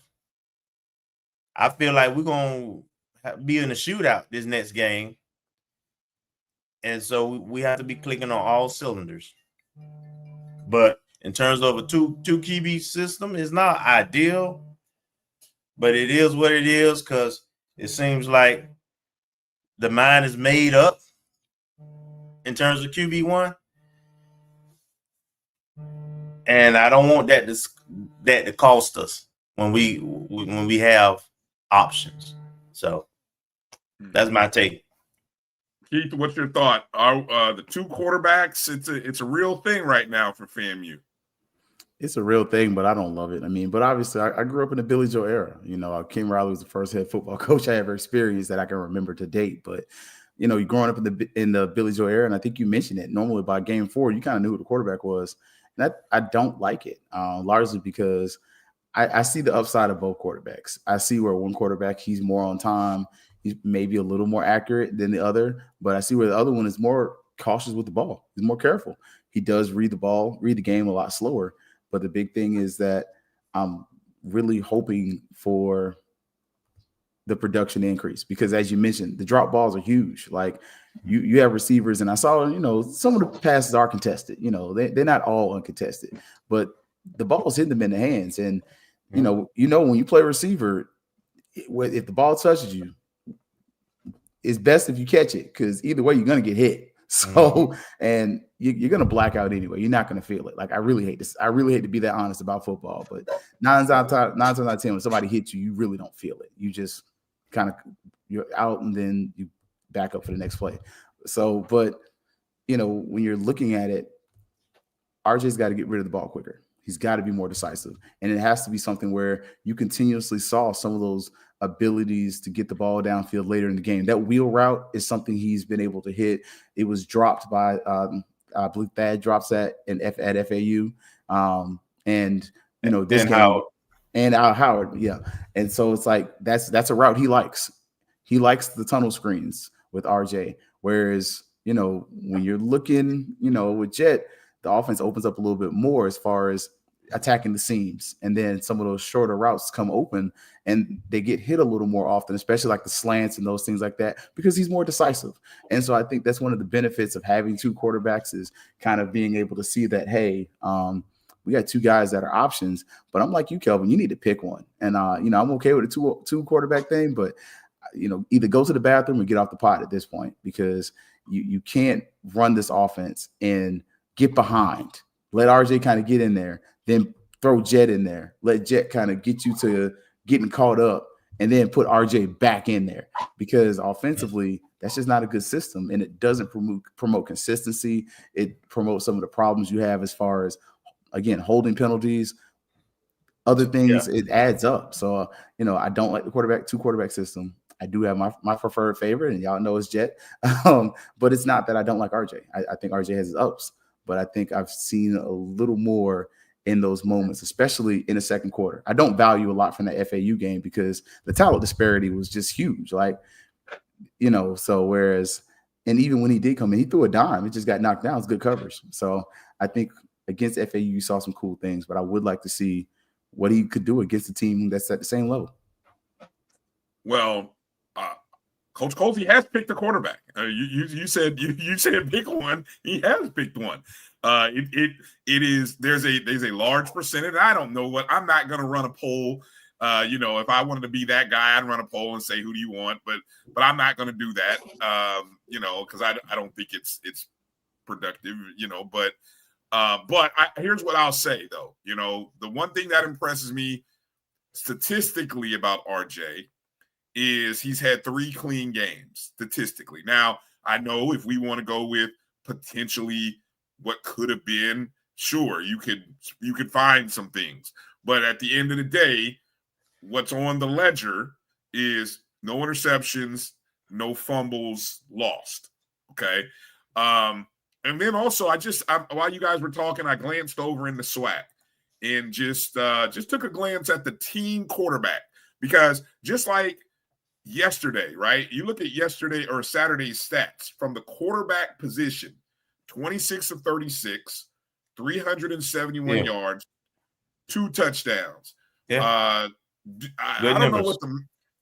I feel like we're going to be in a shootout this next game. And so we have to be clicking on all cylinders. But in terms of a two QB system, it's not ideal, but it is what it is because it seems like the mind is made up in terms of QB1. And I don't want that to cost us when we have options. So that's my take. Keith, what's your thought? Are the two quarterbacks? It's a real thing right now for FAMU. It's a real thing, but I don't love it. I mean, but obviously, I grew up in the Billy Joe era. Kim Riley was the first head football coach I ever experienced that I can remember to date. But you're growing up in the Billy Joe era, and I think you mentioned it. Normally, by game 4, you kind of knew who the quarterback was, and I don't like it, largely because I see the upside of both quarterbacks. I see where one quarterback, he's more on time. He's maybe a little more accurate than the other, but I see where the other one is more cautious with the ball. He's more careful. He does read the game a lot slower. But the big thing is that I'm really hoping for the production increase because, as you mentioned, the drop balls are huge. Like you have receivers, and I saw, some of the passes are contested. They're not all uncontested, but the ball's hitting them in the hands. And when you play receiver, if the ball touches you, it's best if you catch it because either way you're gonna get hit. So, and you're going to black out anyway. You're not going to feel it. Like, I really hate this. I really hate to be that honest about football, but 9 times out of 10, when somebody hits you, you really don't feel it. You just you're out and then you back up for the next play. So, but, when you're looking at it, RJ's got to get rid of the ball quicker. He's got to be more decisive. And it has to be something where you continuously saw some of those abilities to get the ball downfield later in the game. That wheel route is something he's been able to hit. It was dropped by, I believe Thad drops that at FAU. This game, and Al Howard. Yeah. And so it's like, that's a route he likes. He likes the tunnel screens with RJ. Whereas, when you're looking, with Jet, the offense opens up a little bit more as far as attacking the seams. And then some of those shorter routes come open and they get hit a little more often, especially like the slants and those things like that, because he's more decisive. And so I think that's one of the benefits of having two quarterbacks is kind of being able to see that, hey, we got two guys that are options, but I'm like you, Kelvin, you need to pick one. And, I'm okay with the two quarterback thing, but, either go to the bathroom or get off the pot at this point, because you can't run this offense and get behind. Let RJ kind of get in there, then throw Jet in there. Let Jet kind of get you to getting caught up, and then put RJ back in there, because offensively, that's just not a good system, and it doesn't promote consistency. It promotes some of the problems you have as far as, again, holding penalties, other things. Yeah. It adds up. So, I don't like the two quarterback system. I do have my preferred favorite, and y'all know it's Jet. But it's not that I don't like RJ. I think RJ has his ups. But I think I've seen a little more in those moments, especially in the second quarter. I don't value a lot from the FAU game because the talent disparity was just huge. Like, so whereas, and even when he did come in, he threw a dime. It just got knocked down. It's good coverage. So I think against FAU, you saw some cool things, but I would like to see what he could do against a team that's at the same level. Well, Coach Colsey has picked a quarterback. You said pick one. He has picked one. There's a large percentage. I don't know what. I'm not going to run a poll If I wanted to be that guy, I'd run a poll and say, who do you want? But I'm not going to do that, because I don't think it's productive, But here's what I'll say, though. The one thing that impresses me statistically about RJ is he's had 3 clean games statistically. Now, I know if we want to go with potentially what could have been, sure, you could find some things. But at the end of the day, what's on the ledger is no interceptions, no fumbles lost. Okay. And then also while you guys were talking, I glanced over in the SWAC and just took a glance at the team quarterback, because just like yesterday, right? You look at yesterday or Saturday's stats from the quarterback position, 26 of 36, 371 yards, 2 touchdowns. Yeah. I don't know what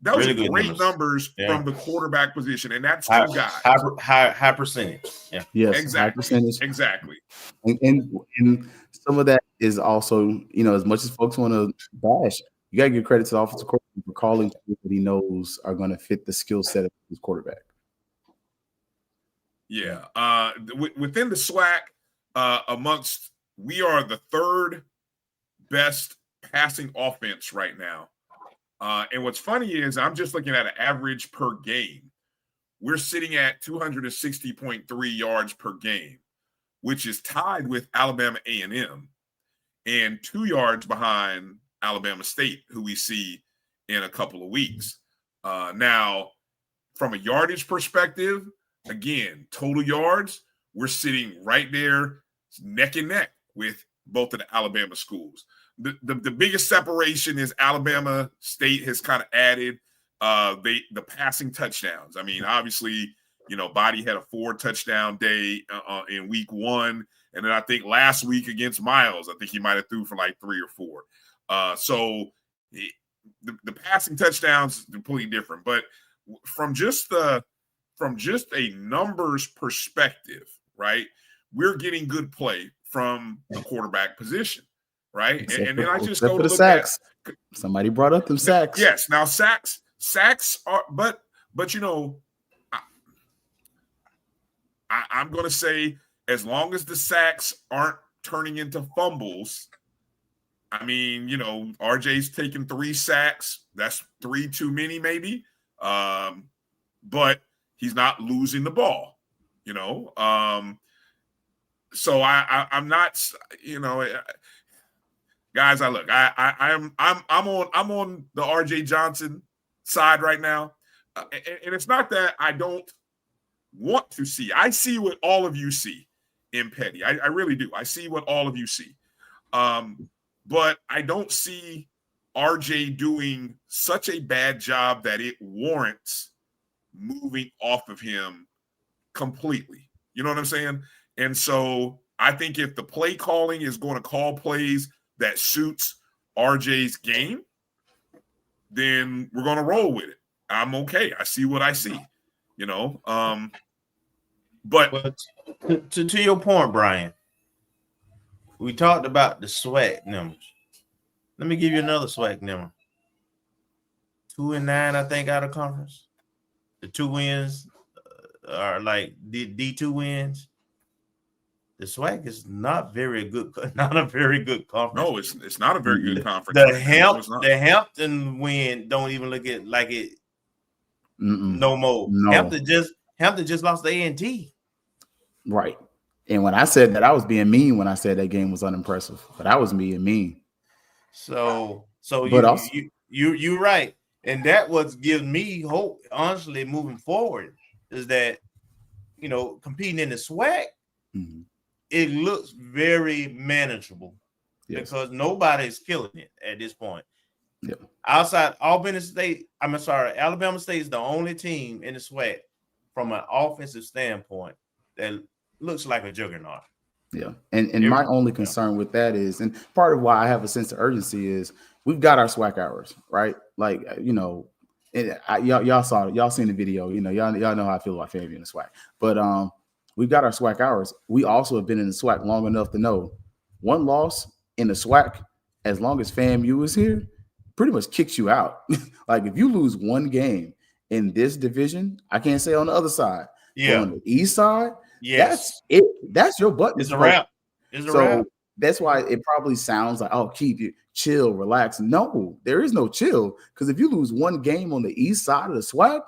those really are great numbers from the quarterback position, and that's 2 guys. High percentage. Yeah. Yes, exactly. High percentage. Exactly. And some of that is also, as much as folks want to bash, you got to give credit to the offensive coordinator for calling people that he knows are going to fit the skill set of his quarterback. Yeah. Within the SWAC, we are the 3rd best passing offense right now. And what's funny is I'm just looking at an average per game. We're sitting at 260.3 yards per game, which is tied with Alabama A&M and 2 yards behind Alabama State, who we see in a couple of weeks. Now, from a yardage perspective, again, total yards, we're sitting right there neck and neck with both of the Alabama schools. The biggest separation is Alabama State has kind of added the passing touchdowns. I mean, obviously, Body had a 4-touchdown day in week 1. And then I think last week against Miles, I think he might have threw for like 3 or 4. So the passing touchdowns are completely different. But from just a numbers perspective, right, we're getting good play from the quarterback position. Right. And then I just go to the sacks. Somebody brought up them sacks. Yes. Now sacks are, but I'm going to say, as long as the sacks aren't turning into fumbles, I mean, RJ's taken 3 sacks. That's 3 too many, maybe. But he's not losing the ball, So I'm not, guys, I'm on the RJ Johnson side right now, and it's not that I don't want to see. I see what all of you see in Petty. I really do. I see what all of you see, but I don't see RJ doing such a bad job that it warrants moving off of him completely. You know what I'm saying? And so I think if the play calling is going to call plays that suits RJ's game, then we're going to roll with it. I'm okay. I see what I see, But to your point, Brian, we talked about the SWAC numbers. Let me give you another SWAC number. 2-9, I think, out of conference. The 2 wins are like D2 wins. The SWAC is not very good. Not a very good conference. No, it's not a very good conference. The Hampton win don't even look at like it. No more. No. Hampton just lost the A&T. Right. And when I said that, I was being mean when I said that game was unimpressive. But I was being mean. So you're right, and that what gives me hope. Honestly, moving forward, is that competing in the SWAC. Mm-hmm. It looks very manageable because nobody's killing it at this point. Yeah. Outside Albany State, Alabama State is the only team in the SWAC from an offensive standpoint that looks like a juggernaut. Yeah. And my only concern with that is, and part of why I have a sense of urgency is we've got our SWAC hours, right? Like, y'all seen the video, y'all know how I feel about FAMU in the SWAC, but, we've got our SWAC hours. We also have been in the SWAC long enough to know one loss in the SWAC, as long as FAMU is here, pretty much kicks you out. Like if you lose one game in this division, I can't say on the other side. Yeah. But on the east side, Yes. that's it. That's your button. It's a wrap. It's a wrap. That's why it probably sounds like, oh, keep you chill, relax. No, there is no chill, because if you lose one game on the east side of the SWAC,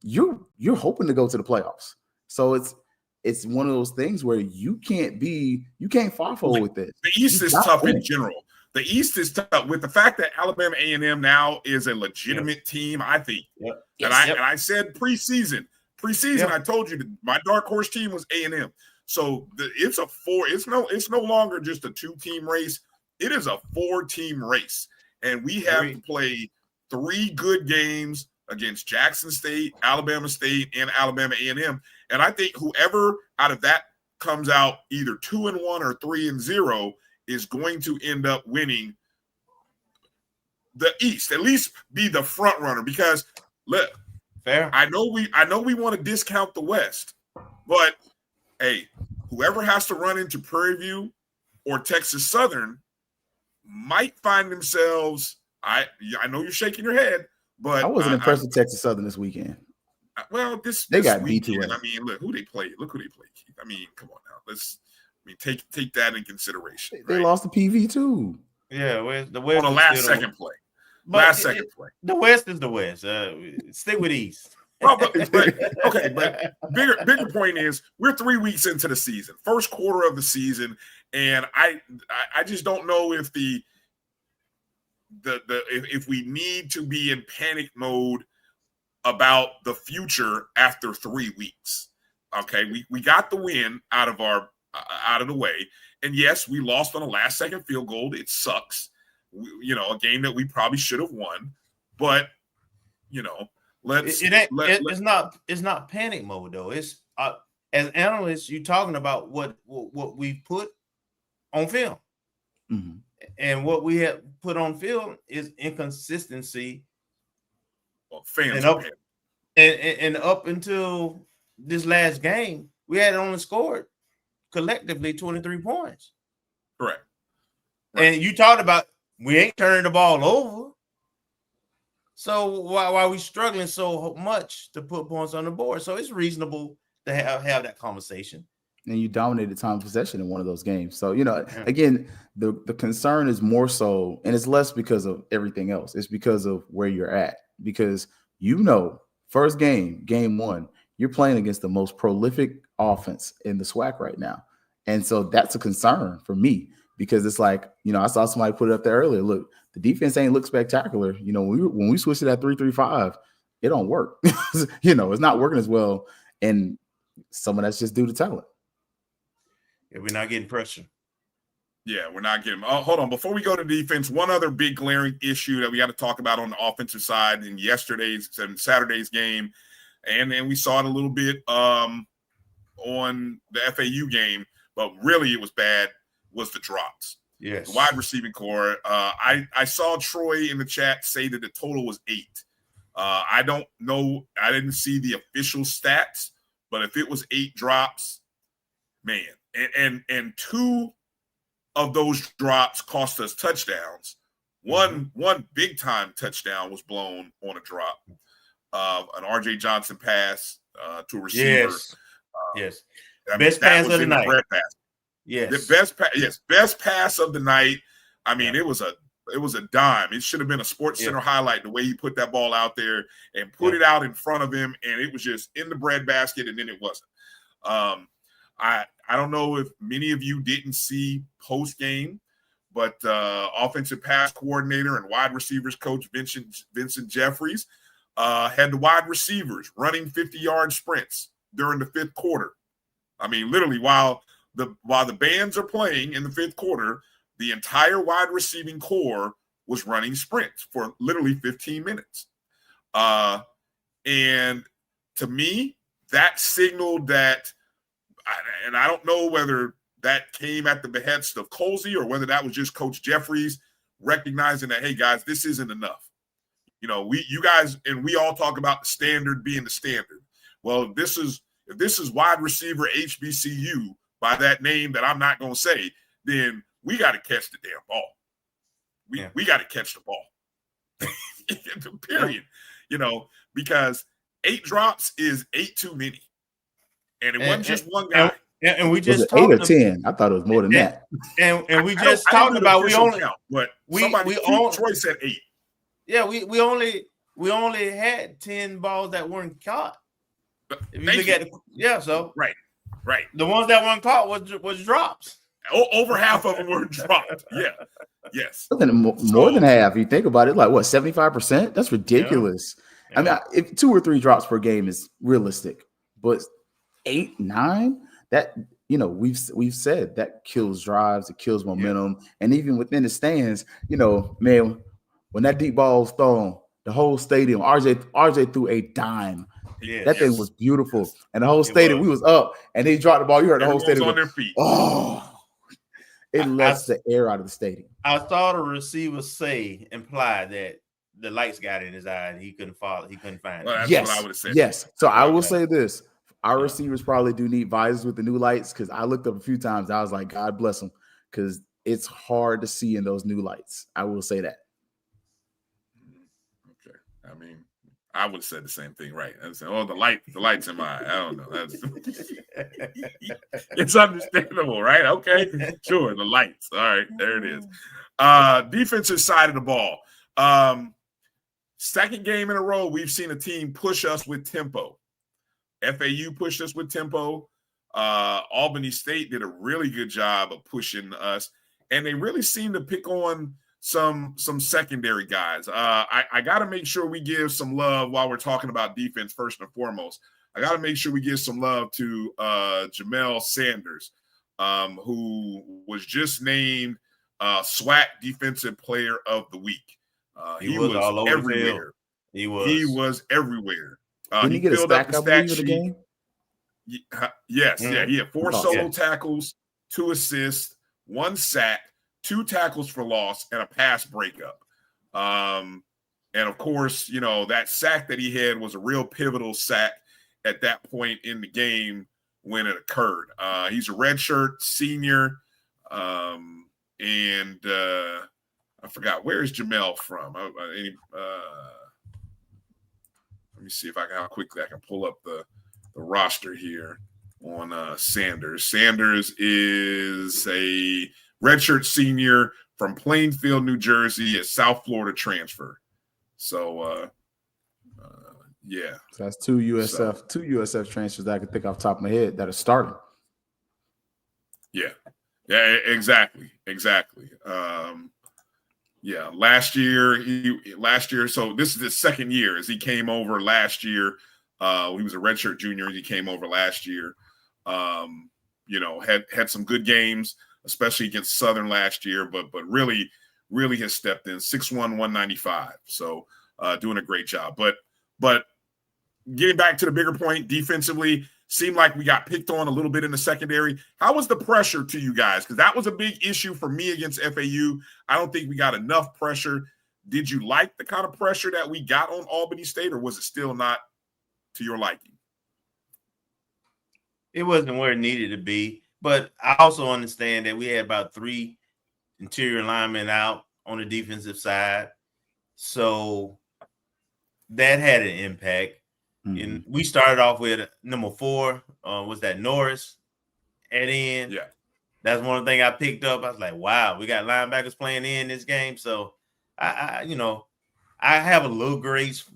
you're hoping to go to the playoffs. So it's one of those things where you can't fall forward with this. The East is tough in general. The East is tough with the fact that Alabama A&M now is a legitimate team, I think. Yep. And I said preseason, I told you that my dark horse team was A&M. So it's a 4. It's no longer just a 2-team race. It is a 4-team race, and we have to play 3 good games against Jackson State, Alabama State, and Alabama A&M. And I think whoever out of that comes out either 2-1 or 3-0 is going to end up winning the East. At least be the front runner, because look, fair. I know we want to discount the West, but hey, whoever has to run into Prairie View or Texas Southern might find themselves. I know you're shaking your head, but I wasn't impressed with Texas Southern this weekend. Well, they got weekend, B2. I mean, look who they played, Keith. I mean, come on now. Take that in consideration. They lost to PV too. Yeah, the West on the last second play. The West is the West. Stick with East. Well, but bigger point is we're 3 weeks into the season, first quarter of the season, and I just don't know if if we need to be in panic mode about the future after 3 weeks. Okay, we got the win out of the way, and yes, we lost on a last second field goal. It sucks, a game that we probably should have won, but it's not panic mode though. It's as analysts, you're talking about what we put on film, and what we have put on film is inconsistency. Well, fans and up until this last game, we had only scored collectively 23 points. Correct. Right. And you talked about we ain't turning the ball over. So why are we struggling so much to put points on the board? So it's reasonable to have that conversation. And you dominated time of possession in one of those games. So, again, the concern is more so, and it's less because of everything else. It's because of where you're at. Because, first game 1, you're playing against the most prolific offense in the SWAC right now. And so that's a concern for me, because it's like, I saw somebody put it up there earlier. Look, the defense ain't look spectacular. When we switched to that 3-3-5, it don't work. It's not working as well. And some of that's just due to talent. Yeah, we're not getting pressure. Yeah, we're not getting. Hold on. Before we go to defense, one other big glaring issue that we got to talk about on the offensive side in yesterday's and Saturday's game, and then we saw it a little bit on the FAU game, but really it was bad, was the drops. Yes. The wide receiving core. I saw Troy in the chat say that the total was 8. I don't know. I didn't see the official stats, but if it was 8 drops, man, and 2 of those drops cost us touchdowns. One big time touchdown was blown on a drop. An RJ Johnson pass to a receiver. Yes. Best pass of the night. Yes. The best pass of the night. I mean, it was a dime. It should have been a Sports Center highlight, the way he put that ball out there and put it out in front of him, and it was just in the breadbasket, and then it wasn't. I don't know if many of you didn't see post game, but offensive pass coordinator and wide receivers coach Vincent Jeffries had the wide receivers running 50-yard sprints during the 5th quarter. I mean, literally, while the bands are playing in the 5th quarter, the entire wide receiving core was running sprints for literally 15 minutes. And to me, that signaled that, and I don't know whether that came at the behest of Colsey or whether that was just Coach Jeffries recognizing that, hey, guys, this isn't enough. You guys, and we all talk about the standard being the standard. Well, if this is wide receiver HBCU by that name that I'm not going to say, then we got to catch the damn ball. We got to catch the ball. Period. You know, because 8 drops is 8 too many. And it wasn't just one guy. And we just talked 8 or 10. I thought it was more than that. And we just talked about we only Troy said 8. Yeah, we only had 10 balls that weren't caught. If you look at so right. The ones that weren't caught was drops. Over half of them were dropped. Yeah. Yes. More than half. You think about it, like what, 75%? That's ridiculous. Yeah. I mean, if 2 or 3 drops per game is realistic, but 8, 9, that, you know, we've said that kills drives, it kills momentum, and even within the stands, you know, man, when that deep ball was thrown, the whole stadium, RJ threw a dime. Yeah, that thing was beautiful, and the whole stadium, we was up, and they dropped the ball. You heard the whole stadium on their feet. Oh, it lets the air out of the stadium. I saw the receiver imply that the lights got in his eye and he couldn't follow. He couldn't find it. That's what I would have said. Yes. So I will say this: our receivers probably do need visors with the new lights, because I looked up a few times. I was like, God bless them, because it's hard to see in those new lights. I will say that. Okay. I mean, I would have said the same thing, right? I said, "Oh, the lights in my eye." I don't know. It's understandable, right? Okay, sure. The lights. All right, there it is. Defensive side of the ball. Second game in a row, we've seen a team push us with tempo. FAU pushed us with tempo. Albany State did a really good job of pushing us, and they really seem to pick on some secondary guys. I got to make sure we give some love while we're talking about defense first and foremost. I got to make sure we give some love to Jamel Sanders, who was just named SWAC Defensive Player of the Week. He was all over everywhere. He was everywhere. Didn't he get a stack up the game? Yes, yeah. He had 4 solo tackles, 2 assists, 1 sack, 2 tackles for loss, and a pass breakup. And of course, you know, that sack that he had was a real pivotal sack at that point in the game when it occurred. He's a redshirt senior. And I forgot, where is Jamel from? Let me see if how quickly I can pull up the roster here on Sanders. Sanders is a redshirt senior from Plainfield, New Jersey, a South Florida transfer. So, yeah. So that's two USF transfers that I can think off the top of my head that are starting. Yeah, exactly. Yeah, last year. So this is his second year as he came over last year. He was a redshirt junior. He came over last year. You know, had some good games, especially against Southern last year, but really has stepped in. 6'1", 195. So doing a great job. But getting back to the bigger point, defensively, seemed like we got picked on a little bit in the secondary. How was the pressure to you guys? Because that was a big issue for me against FAU. I don't think we got enough pressure. Did you like the kind of pressure that we got on Albany State, or was it still not to your liking? It wasn't where it needed to be. But I also understand that we had about 3 interior linemen out on the defensive side. So that had an impact. Mm-hmm. And we started off with number 4, was that Norris? And then that's one thing I picked up. I was like, wow, we got linebackers playing in this game. So I have a little grace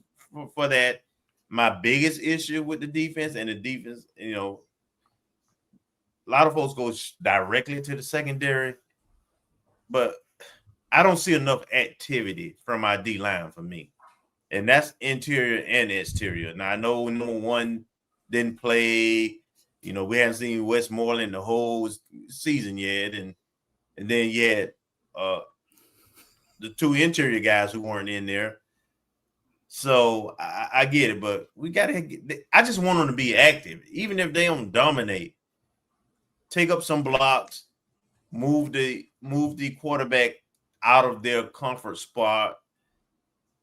for that. My biggest issue with the defense, you know, a lot of folks go directly to the secondary, but I don't see enough activity from our D-line for me. And that's interior and exterior. Now, I know number 1 didn't play. You know, we haven't seen Westmoreland the whole season yet. And then you had the 2 interior guys who weren't in there. So I get it, but we got to – I just want them to be active. Even if they don't dominate, take up some blocks, move the quarterback out of their comfort spot.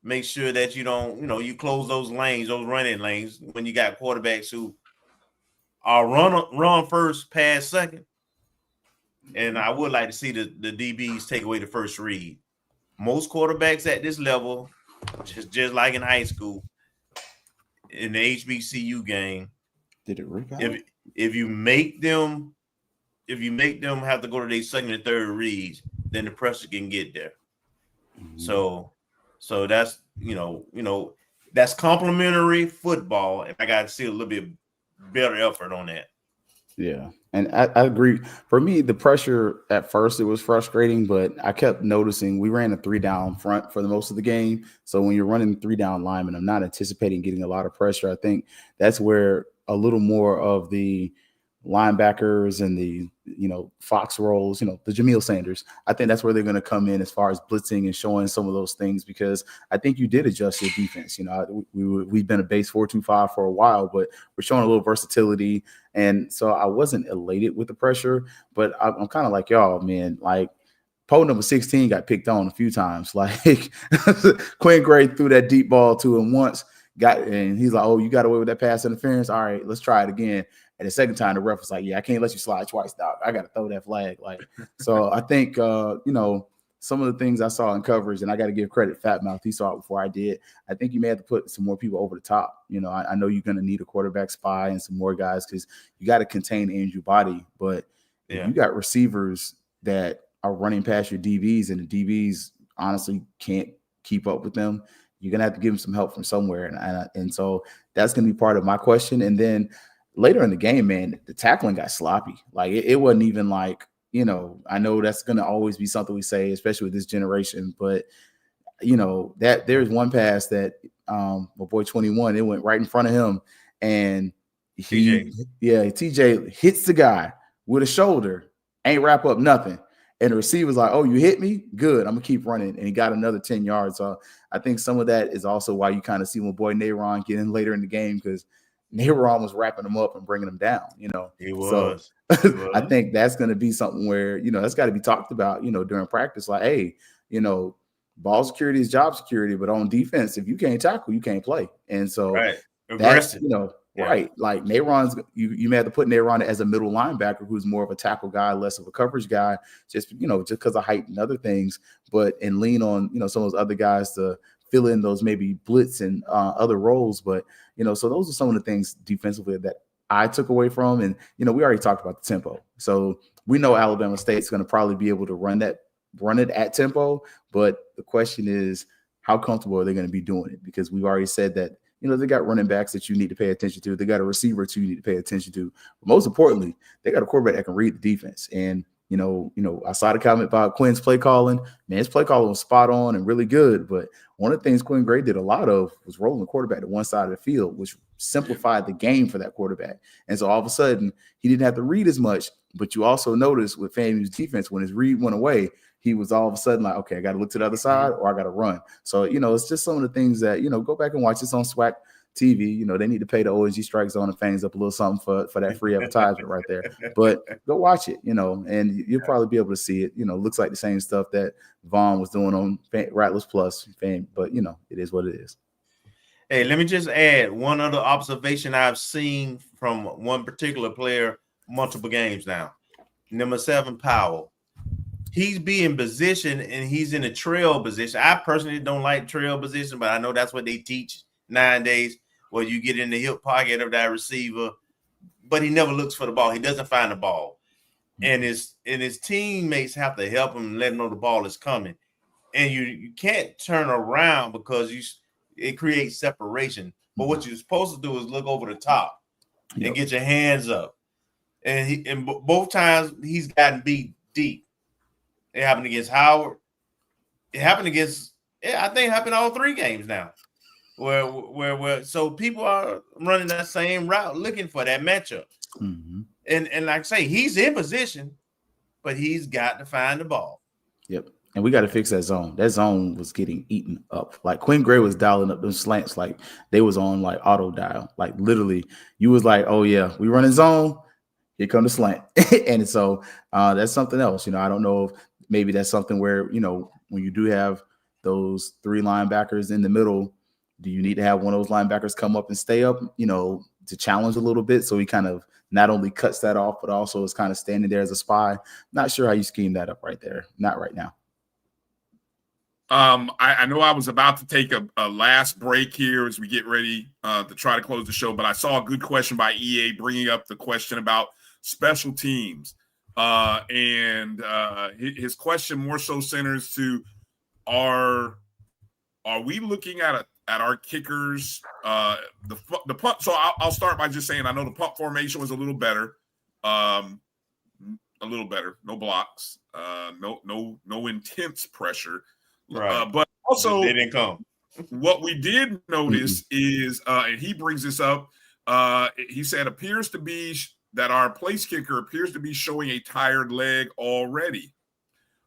Make sure that you don't, you close those lanes, those running lanes, when you got quarterbacks who are run first, pass second. And I would like to see the DBs take away the first read. Most quarterbacks at this level just like in high school, in the HBCU game. Did it rip out? If you make them have to go to their second and third reads, then the pressure can get there. Mm-hmm. So that's that's complimentary football, and I got to see a little bit better effort on that. Yeah, and I agree. For me, the pressure at first, it was frustrating, but I kept noticing we ran a 3-down front for the most of the game. So when you're running 3-down linemen, I'm not anticipating getting a lot of pressure. I think that's where a little more of the linebackers and the Fox rolls, the Jamil Sanders, I think that's where they're going to come in as far as blitzing and showing some of those things, because I think you did adjust your defense. We've been a base 4-2-5 for a while, but we're showing a little versatility, and so I wasn't elated with the pressure, but I'm kind of like y'all, man. Like Poe number 16 got picked on a few times. Like Quinn Gray threw that deep ball to him once, and he's like, "Oh, you got away with that pass interference. All right, let's try it again." And the second time, the ref was like, "Yeah, I can't let you slide twice, dog. I got to throw that flag." Like, so I think, some of the things I saw in coverage, and I got to give credit, Fat Mouth, he saw it before I did. I think you may have to put some more people over the top. I know you're going to need a quarterback spy and some more guys because you got to contain Andrew Body. But if you got receivers that are running past your DBs and the DBs honestly can't keep up with them, you're going to have to give them some help from somewhere. And so that's going to be part of my question. And then later in the game, man, the tackling got sloppy. Like it wasn't even like, I know that's going to always be something we say, especially with this generation. But, that there's one pass that my boy 21, it went right in front of him. And TJ hits the guy with a shoulder, ain't wrap up nothing. And the receiver's like, "Oh, you hit me? Good. I'm going to keep running." And he got another 10 yards. So I think some of that is also why you kind of see my boy Nayron get in later in the game, because Nayron was wrapping him up and bringing him down, He was. So I think that's going to be something where, that's got to be talked about, during practice. Like, hey, ball security is job security, but on defense, if you can't tackle, you can't play. And so that's, right. Like Nayron's, you may have to put Nayron as a middle linebacker who's more of a tackle guy, less of a coverage guy, just because of height and other things, and lean on, some of those other guys to fill in those maybe blitz and other roles. But, so those are some of the things defensively that I took away from. And, we already talked about the tempo. So we know Alabama State's going to probably be able to run it at tempo. But the question is, how comfortable are they going to be doing it? Because we've already said that, they got running backs that you need to pay attention to. They got a receiver that you need to pay attention to. But most importantly, they got a quarterback that can read the defense. And, I saw the comment about Quinn's play calling. Man, his play calling was spot on and really good. But one of the things Quinn Gray did a lot of was rolling the quarterback to one side of the field, which simplified the game for that quarterback. And so all of a sudden, he didn't have to read as much. But you also notice with FAMU's defense, when his read went away, he was all of a sudden like, okay, I got to look to the other side or I got to run. So, it's just some of the things that, go back and watch this on SWAC TV. They need to pay the O&G Strikezone and Fangs up a little something for that free advertisement right there. But go watch it, and you'll probably be able to see it. Looks like the same stuff that Vaughn was doing on Rattlers Plus Fame, but it is what it is. Hey, let me just add one other observation I've seen from one particular player multiple games now. Number 7, Powell. He's being positioned and he's in a trail position. I personally don't like trail position, but I know that's what they teach nowadays, where you get in the hip pocket of that receiver, but he never looks for the ball. He doesn't find the ball. And his teammates have to help him and let him know the ball is coming. And you can't turn around because it creates separation. But what you're supposed to do is look over the top and get your hands up. And both times he's gotten beat deep. It happened against Howard. It happened against, I think it happened all 3 games now. Where so people are running that same route looking for that matchup. Mm-hmm. And like I say, he's in position, but he's got to find the ball. Yep. And we got to fix that zone. That zone was getting eaten up. Like Quinn Gray was dialing up those slants like they was on like auto dial. Like literally, you was like, "Oh yeah, we running zone. Here come the slant." And so that's something else. I don't know if maybe that's something where when you do have those 3 linebackers in the middle, do you need to have one of those linebackers come up and stay up, to challenge a little bit? So he kind of not only cuts that off, but also is kind of standing there as a spy. Not sure how you scheme that up right there. Not right now. I know I was about to take a last break here as we get ready to try to close the show, but I saw a good question by EA bringing up the question about special teams. And his question more so centers to are we looking at our kickers, the punt? So I'll start by just saying I know the punt formation was a little better, no blocks, no intense pressure. Right. But also, they didn't come. What we did notice is, and he brings this up, he said, appears to be that our place kicker appears to be showing a tired leg already.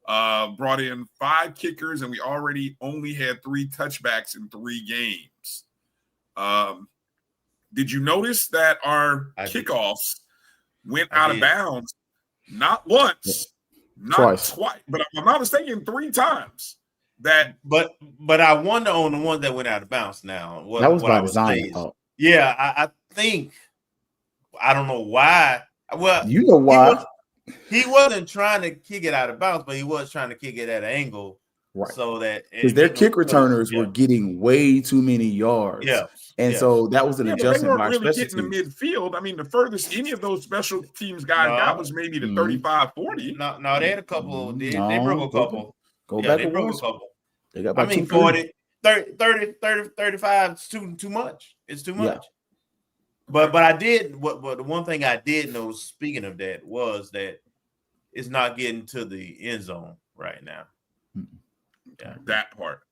Brought in 5 kickers, and we already only had 3 touchbacks in 3 games. Did you notice that our kickoffs went out of bounds not once, not twice, but I'm not mistaken, 3 times? But I wonder on the one that went out of bounds now. That was by design. Yeah, I think, I don't know why. Well, you know why. He wasn't trying to kick it out of bounds, but he was trying to kick it at an angle. Right. So that because their kick returners were getting way too many yards. Yeah. And so that was an adjustment by really getting the midfield. I mean, the furthest any of those special teams guys got was maybe the 35, 40. No, they had a couple. They broke a couple. Go back they and broke watch. a couple. They got about 40, 30, 35 is too much. It's too much. Yeah. But I did but the one thing I did know, speaking of that, was that it's not getting to the end zone right now. Yeah. That part.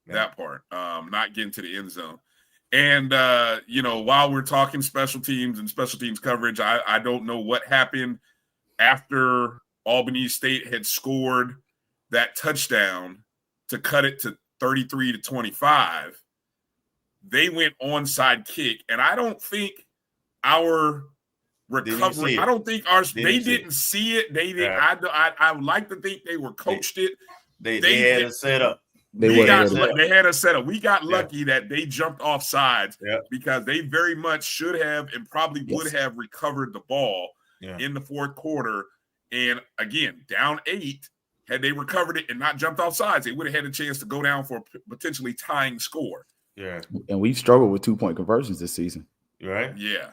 Not getting to the end zone. And while we're talking special teams and special teams coverage, I don't know what happened after Albany State had scored that touchdown to cut it to 33-25. They went onside kick, and I don't think our recovery. I don't think they didn't see it. They didn't. I would like to think they were coached it. They had a setup. They had a setup. We got lucky that they jumped off sides because they very much should have and probably would have recovered the ball in the fourth quarter. And again, down 8. Had they recovered it and not jumped off sides, they would have had a chance to go down for a potentially tying score. Yeah. And we've struggled with 2-point conversions this season. Right? Yeah.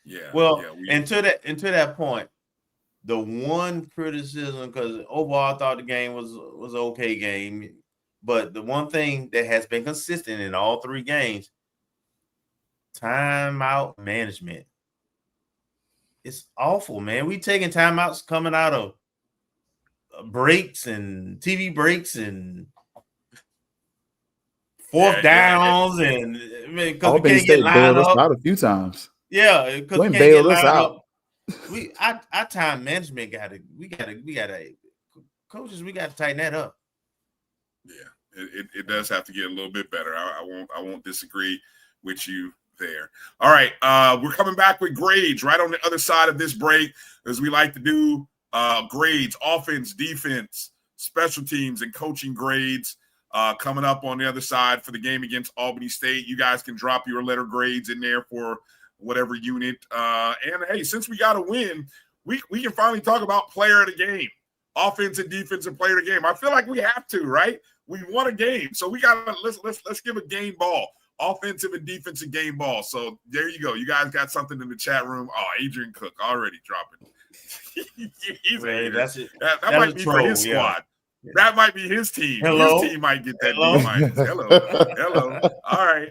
Yeah. Well, and to that point, the one criticism, because overall I thought the game was an okay game, but the one thing that has been consistent in all 3 games, timeout management. It's awful, man. We taking timeouts coming out of breaks and TV breaks and fourth downs, and because we can't get lined up out a few times. Yeah, because we can't get lined up. Our time management we gotta coaches, we gotta tighten that up. Yeah, it does have to get a little bit better. I won't disagree with you there. All right, we're coming back with grades right on the other side of this break, as we like to do. Grades, offense, defense, special teams, and coaching grades coming up on the other side for the game against Albany State. You guys can drop your letter grades in there for whatever unit. And hey, since we got a win, we can finally talk about player of the game, offense and defense and player of the game. I feel like we have to, right? We won a game, so we got let's give a game ball, offensive and defensive game ball. So there you go. You guys got something in the chat room. Oh, Adrian Cook already dropping. That might be for his squad. Yeah. That might be his team. Hello? His team might get that D-. Hello. All right.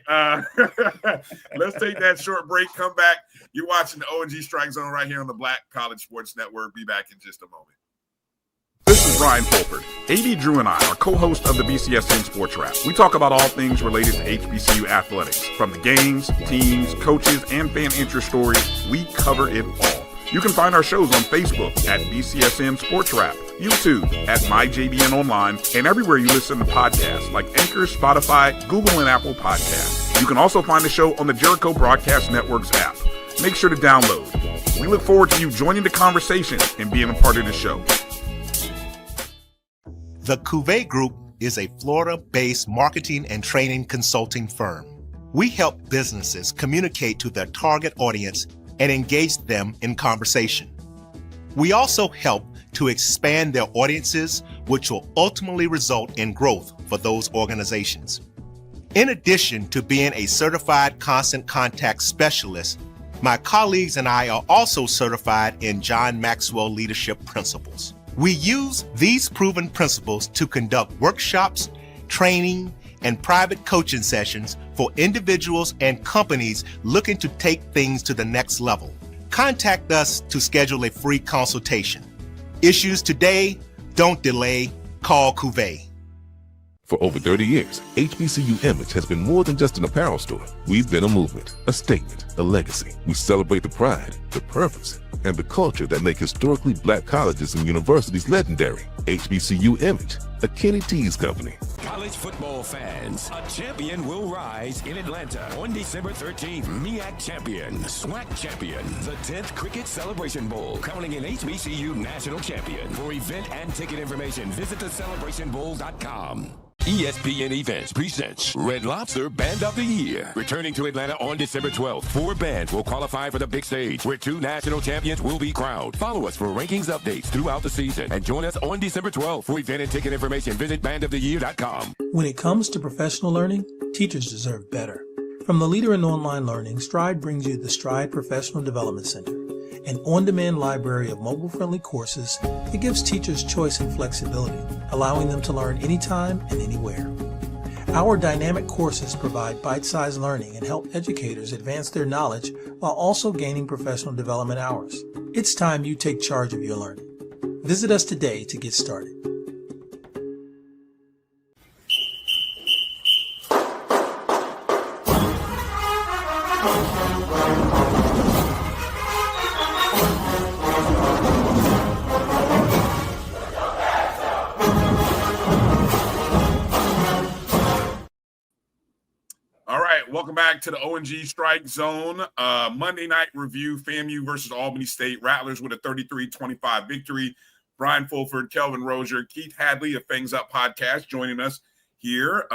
Let's take that short break. Come back. You're watching the O&G Strikezone right here on the Black College Sports Network. Be back in just a moment. This is Ryan Fulford. AD Drew and I are co-hosts of the BCSN Sports Wrap. We talk about all things related to HBCU athletics. From the games, teams, coaches, and fan interest stories, we cover it all. You can find our shows on Facebook at BCSN Sports Wrap, YouTube at MyJBN Online, and everywhere you listen to podcasts like Anchor, Spotify, Google, and Apple Podcasts. You can also find the show on the Jericho Broadcast Network's app. Make sure to download. We look forward to you joining the conversation and being a part of the show. The Cuvée Group is a Florida-based marketing and training consulting firm. We help businesses communicate to their target audience and engage them in conversation. We also help to expand their audiences, which will ultimately result in growth for those organizations. In addition to being a certified constant contact specialist, my colleagues and I are also certified in John Maxwell Leadership Principles. We use these proven principles to conduct workshops, training, and private coaching sessions for individuals and companies looking to take things to the next level. Contact us to schedule a free consultation. Issues today, don't delay, call Cuvée. For over 30 years, HBCU Image has been more than just an apparel store. We've been a movement, a statement, a legacy. We celebrate the pride, the purpose, and the culture that make historically black colleges and universities legendary. HBCU Image, a Kenny T's company. College football fans, a champion will rise in Atlanta on December 13th. MEAC champion, SWAC champion, the 10th Cricket Celebration Bowl, crowning an HBCU national champion. For event and ticket information, visit thecelebrationbowl.com. ESPN Events presents Red Lobster Band of the Year. Returning to Atlanta on December 12th, 4 bands will qualify for the big stage, where 2 national champions will be crowned. Follow us for rankings updates throughout the season, and join us on December 12th. For event and ticket information, visit bandoftheyear.com. When it comes to professional learning, teachers deserve better. From the leader in online learning, Stride brings you the Stride Professional Development Center, an on-demand library of mobile-friendly courses that gives teachers choice and flexibility, allowing them to learn anytime and anywhere. Our dynamic courses provide bite-sized learning and help educators advance their knowledge while also gaining professional development hours. It's time you take charge of your learning. Visit us today to get started. Welcome back to the O&G Strikezone. Monday night review, FAMU versus Albany State. Rattlers with a 33-25 victory. Brian Fulford, Kelvin Rozier, Keith Hadley of Fangs Up Podcast joining us here.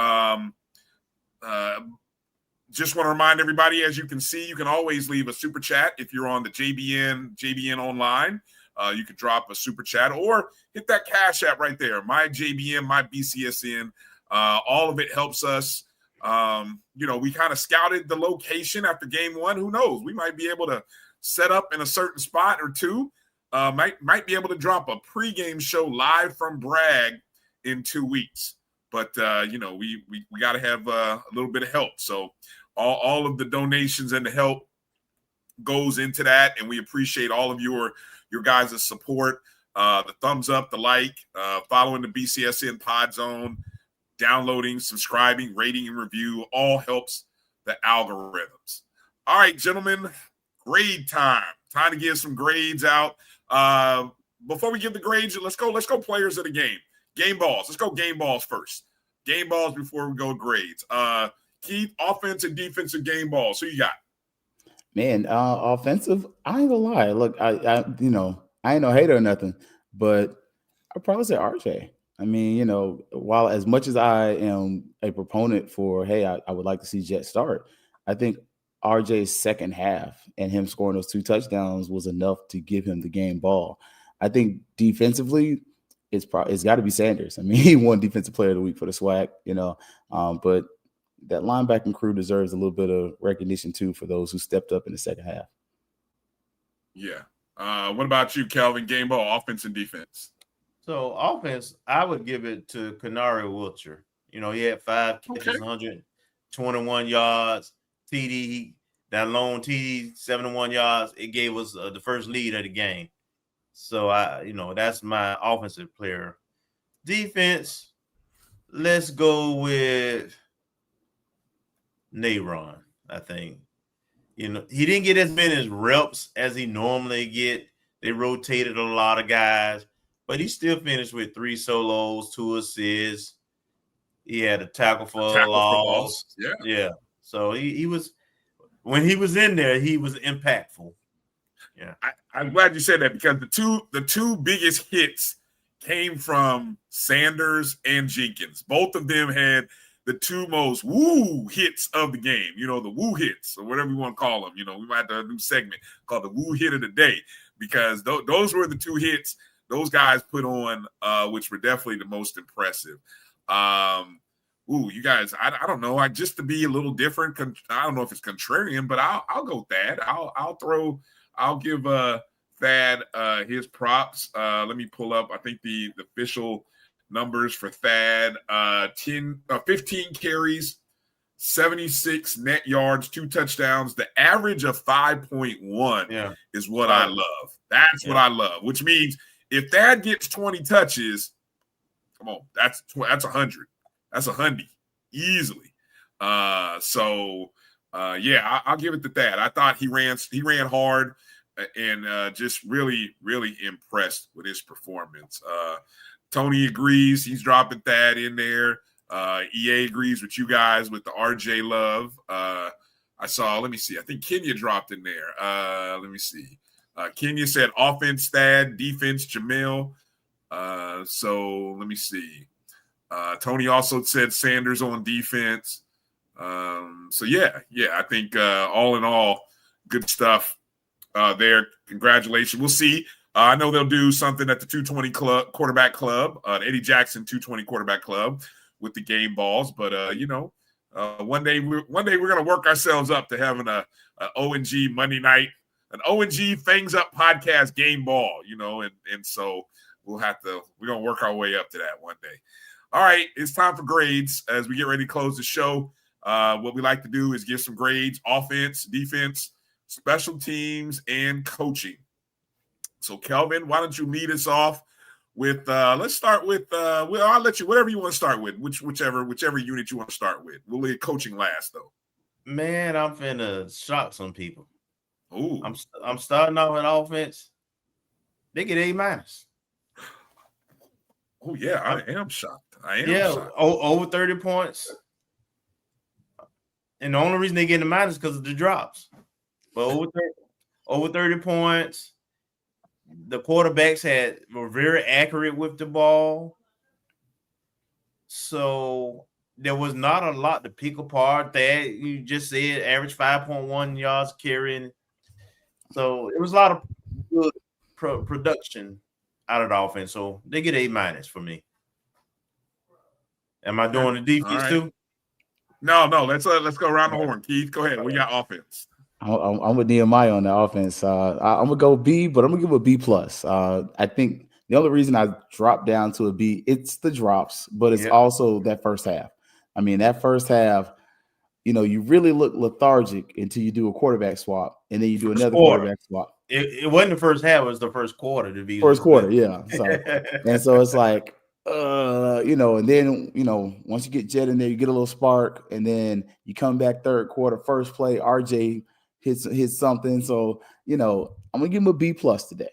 Just want to remind everybody, as you can see, you can always leave a super chat if you're on the JBN online. You can drop a super chat or hit that Cash App right there. My JBN, my BCSN. All of it helps us. We kind of scouted the location after game 1. Who knows? We might be able to set up in a certain spot or two. Might be able to drop a pregame show live from Bragg in 2 weeks. But we got to have a little bit of help. So all of the donations and the help goes into that, and we appreciate all of your guys' support. The thumbs up, the like, following the BCSN Pod Zone, downloading, subscribing, rating, and review all helps the algorithms. All right, gentlemen, grade time. Time to give some grades out. Before we give the grades, let's go players of the game. Game balls. Let's go game balls first. Game balls before we go grades. Keith, offensive, defensive game balls. Who you got? Man, offensive, I ain't gonna lie. Look, I ain't no hater or nothing, but I'd probably say RJ. I mean, while as much as I am a proponent for, hey, I would like to see Jet start, I think RJ's second half and him scoring those 2 touchdowns was enough to give him the game ball. I think defensively, it's got to be Sanders. I mean, he won Defensive Player of the Week for the SWAC, but that linebacking crew deserves a little bit of recognition too for those who stepped up in the second half. Yeah. What about you, Kelvin? Game ball, offense and defense. So offense, I would give it to Kanari Wiltshire. He had 5 catches, 121 yards, TD, that long TD, 71 yards. It gave us the first lead of the game. So that's my offensive player. Defense, let's go with Nayron, I think. He didn't get as many reps as he normally get. They rotated a lot of guys. But he still finished with 3 solos, 2 assists. He had a tackle for a loss. Yeah. So he was, when he was in there, he was impactful. Yeah. I'm glad you said that, because the two biggest hits came from Sanders and Jenkins. Both of them had the 2 most woo hits of the game. The woo hits, or whatever you want to call them. We might have a new segment called the woo hit of the day, because those were the 2 hits those guys put on, which were definitely the most impressive. You guys, I don't know. Just to be a little different. I don't know if it's contrarian, but I'll go Thad. I'll give Thad his props. Let me pull up. I think the official numbers for Thad: 15 carries, 76 net yards, 2 touchdowns. The average of 5.1 is what I love. That's what I love. Which means if Thad gets 20 touches, come on, that's 100. That's 100 easily. I'll give it to Thad. I thought he ran hard and just really, really impressed with his performance. Tony agrees. He's dropping Thad in there. EA agrees with you guys with the RJ love. Let me see. I think Kenya dropped in there. Let me see. Kenya said offense Thad, defense Jamil. So let me see. Tony also said Sanders on defense. I think all in all, good stuff there. Congratulations. We'll see. I know they'll do something at the 220 quarterback club, the Eddie Jackson 220 quarterback club with the game balls. But one day we're going to work ourselves up to having a O&G Monday night, an O&G Fangs Up podcast game ball, and so we're going to work our way up to that one day. All right, it's time for grades as we get ready to close the show. What we like to do is give some grades: offense, defense, special teams, and coaching. So, Kelvin, why don't you lead us off with? Let's start with. I'll let you whatever you want to start with. Whichever unit you want to start with. We'll leave coaching last, though. Man, I'm finna shock some people. Ooh, I'm starting off with offense. They get A-. Oh yeah, I am shocked. Shocked. Over 30 points. And the only reason they get in the minus is because of the drops. But over 30 points. The quarterbacks were very accurate with the ball. So there was not a lot to pick apart. That you just said average 5.1 yards carrying. So it was a lot of good production out of the offense. So they get A- for me. Am I doing the defense too? No. Let's go around the horn. Keith, go ahead. We got offense. I'm with Nehemiah on the offense. I'm gonna go B, but I'm gonna give a B plus. I think the only reason I dropped down to a B, it's the drops, but it's also that first half. I mean, that first half, you really look lethargic until you do a quarterback swap, and then you do another quarterback swap. It wasn't the first half; it was the first quarter. To be first quarter, yeah. And so it's like, and then once you get Jet in there, you get a little spark, and then you come back third quarter, first play, RJ hits something. So I'm gonna give him a B plus today.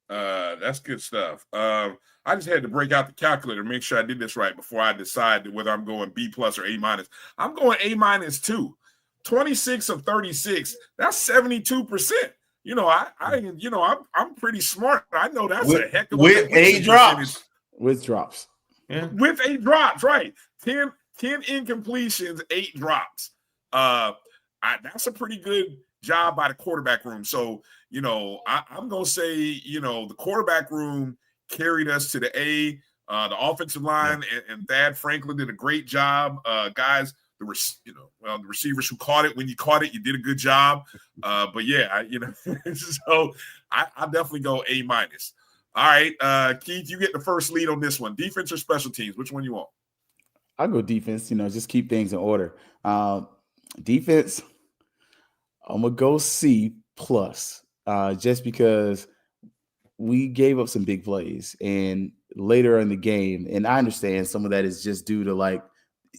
That's good stuff. I just had to break out the calculator, make sure I did this right before I decide whether I'm going B plus or A minus. I'm going A- too. 26 of 36. That's 72%. I'm pretty smart. I know that's a heck of a with 8 drops. With drops. Yeah. With 8 drops, right? 10 incompletions, 8 drops. That's a pretty good job by the quarterback room. So, I'm going to say, the quarterback room carried us to the A. The offensive line and Thad Franklin did a great job. Guys, the receivers who caught it, when you caught it, you did a good job. So I definitely go A-. All right, Keith, you get the first lead on this one. Defense or special teams? Which one you want? I'll go defense, just keep things in order. Defense, I'm going to go C plus, just because we gave up some big plays and later in the game, and I understand some of that is just due to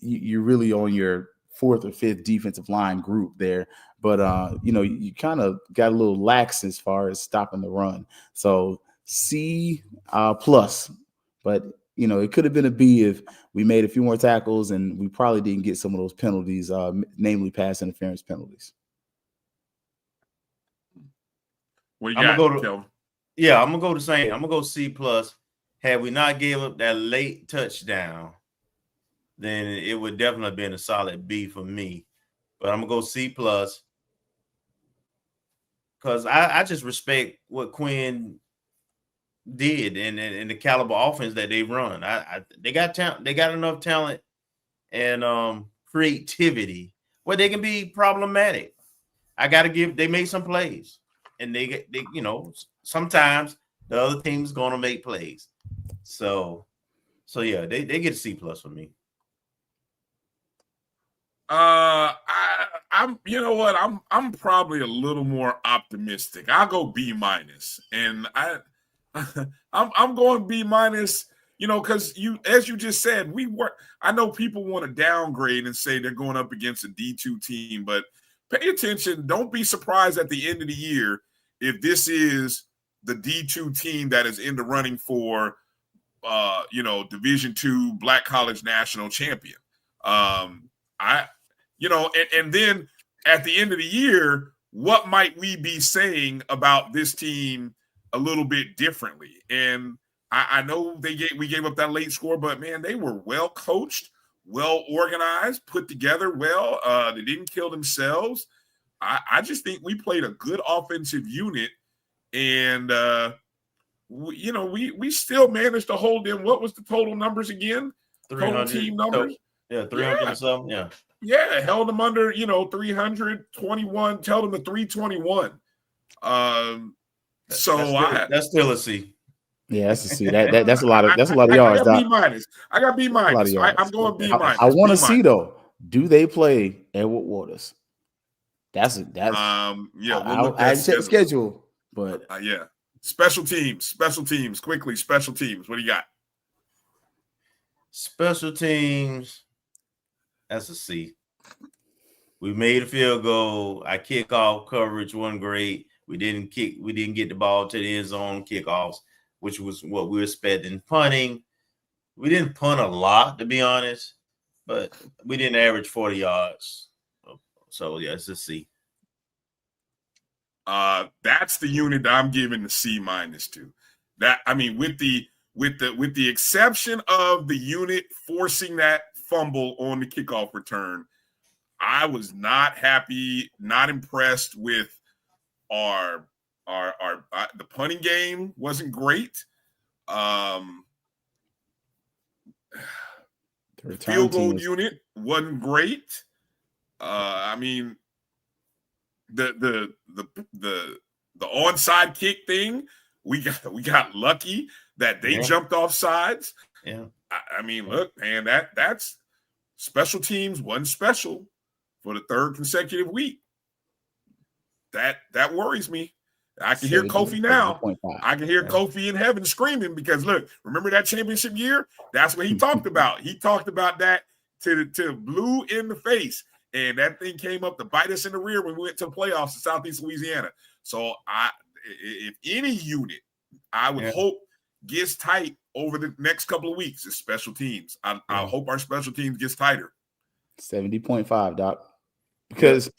you're really on your 4th or 5th defensive line group there, but you kind of got a little lax as far as stopping the run. So C plus, but it could have been a B if we made a few more tackles and we probably didn't get some of those penalties, namely pass interference penalties. What do you got, Kelvin? Yeah, I'm gonna go the same. I'm gonna go C plus. Had we not gave up that late touchdown, then it would definitely have been a solid B for me. But I'm gonna go C plus because I just respect what Quinn did and the caliber offense that they run. They got talent. They got enough talent and creativity where they can be problematic. I got to give. They made some plays, and they sometimes the other team's going to make plays. So yeah, they get a C+ for me. I'm you know what, I'm probably a little more optimistic. I'll go B-, and I'm going B-, because as you just said, I know people want to downgrade and say they're going up against a D2 team, but pay attention. Don't be surprised at the end of the year if this is the D2 team that is in the running for Division II Black College National Champion. And then at the end of the year, what might we be saying about this team a little bit differently? And I know we gave up that late score, but man, they were well coached, well organized, put together well. They didn't kill themselves. I just think we played a good offensive unit, and we still managed to hold them. What was the total numbers again? Total team numbers? Yeah, 300 or something. Yeah. Yeah, held them under, 321, tell them to 321. That's still a C. Yeah, that's a C. That's a lot of yards. I got B-. I got B-. I'm going B-. I want to see though. Do they play Edward Waters? I check the schedule, but yeah. Special teams, quickly. Special teams. What do you got? Special teams. That's a C. We made a field goal. Our kickoff coverage wasn't great. We didn't get the ball to the end zone kickoffs, which was what we were expecting. Punting, we didn't punt a lot, to be honest, but we didn't average 40 yards. So yeah, it's a C. That's the unit that I'm giving the C- to. That, I mean, with the exception of the unit forcing that fumble on the kickoff return, I was not happy, not impressed with the punting game wasn't great. The field goal unit wasn't great. I mean, the onside kick thing, we got lucky that they jumped off sides. Yeah. I mean, look, man, that's special teams wasn't special for the third consecutive week. That worries me. I can hear Kofi now. I can hear Kofi in heaven screaming because, look, remember that championship year? That's what he talked about. He talked about that to Blue in the face, and that thing came up to bite us in the rear when we went to the playoffs in Southeast Louisiana. So, if any unit, I would hope gets tight over the next couple of weeks is special teams. I hope our special teams gets tighter. 70.5, Doc, because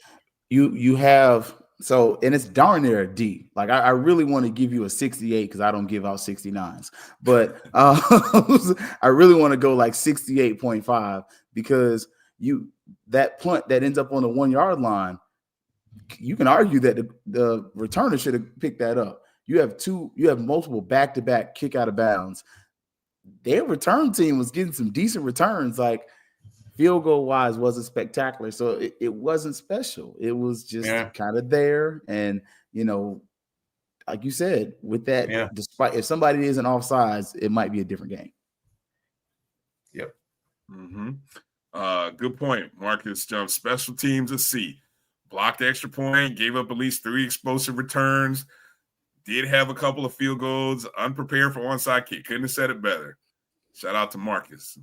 you have and it's darn near a D. Like I really want to give you a 68 because I don't give out 69s, but I really want to go like 68.5 because that punt that ends up on the 1 yard line, you can argue that the returner should have picked that up. You have multiple back-to-back kick out of bounds. Their return team was getting some decent returns. Like field goal wise wasn't spectacular. So it wasn't special. It was just kind of there. And, like you said, with that, despite if somebody isn't offsides, it might be a different game. Yep. Mm-hmm. Good point. Marcus Jump. Special teams a C. Blocked the extra point, gave up at least 3 explosive returns. Did have a couple of field goals, unprepared for onside kick. Couldn't have said it better. Shout out to Marcus.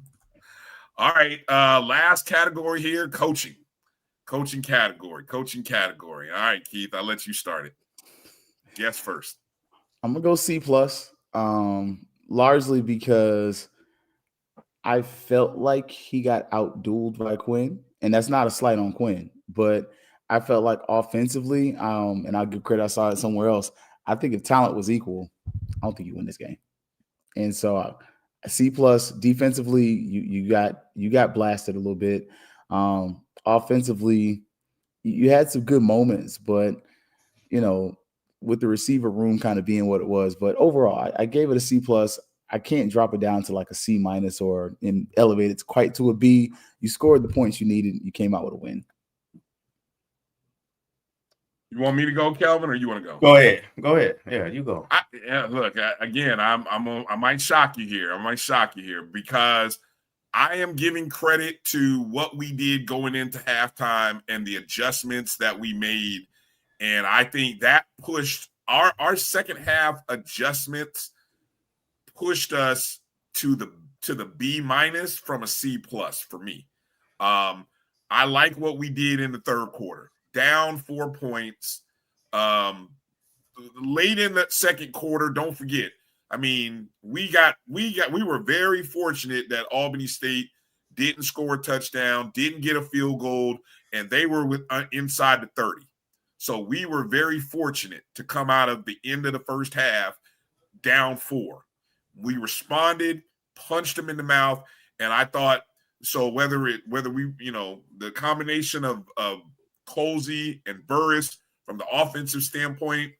All right, last category here, coaching. Coaching category. All right, Keith, I'll let you start it. Guess first. I'm going to go C+, largely because I felt like he got outdueled by Quinn, and that's not a slight on Quinn, but I felt like offensively, and I'll give credit, I saw it somewhere else, I think if talent was equal, I don't think you win this game. And so C+, defensively, you got blasted a little bit. Offensively, you had some good moments, but with the receiver room kind of being what it was. But overall, I gave it a C+. I can't drop it down to like a C- or elevate it quite to a B. You scored the points you needed. You came out with a win. You want me to go, Kelvin, or you want to go? Go ahead. Yeah, you go. Look, again, I might shock you here. Because I am giving credit to what we did going into halftime and the adjustments that we made. And I think that pushed our second half adjustments pushed us to the B- from a C+ for me. I like what we did in the third quarter. Down 4 points. Late in the second quarter, don't forget. I mean, we were very fortunate that Albany State didn't score a touchdown, didn't get a field goal, and they were inside the 30. So we were very fortunate to come out of the end of the first half down 4. We responded, punched them in the mouth, and I thought so. Whether we, the combination of Colsey and Burris from the offensive standpoint,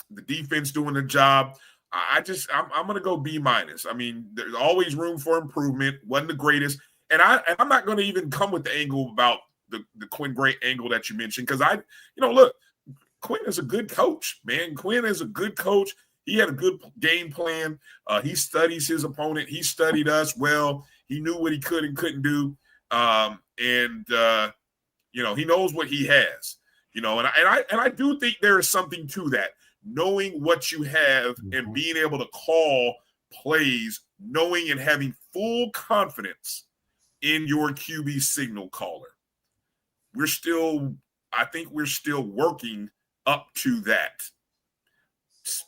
the defense doing the job. I'm going to go B-. I mean, there's always room for improvement. Wasn't the greatest. And I'm not going to even come with the angle about the Quinn Gray angle that you mentioned. Cause look, Quinn is a good coach, man. Quinn is a good coach. He had a good game plan. He studies his opponent. He studied us well. He knew what he could and couldn't do. He knows what he has, and I do think there is something to that. Knowing what you have and being able to call plays, knowing and having full confidence in your QB signal caller. I think we're still working up to that.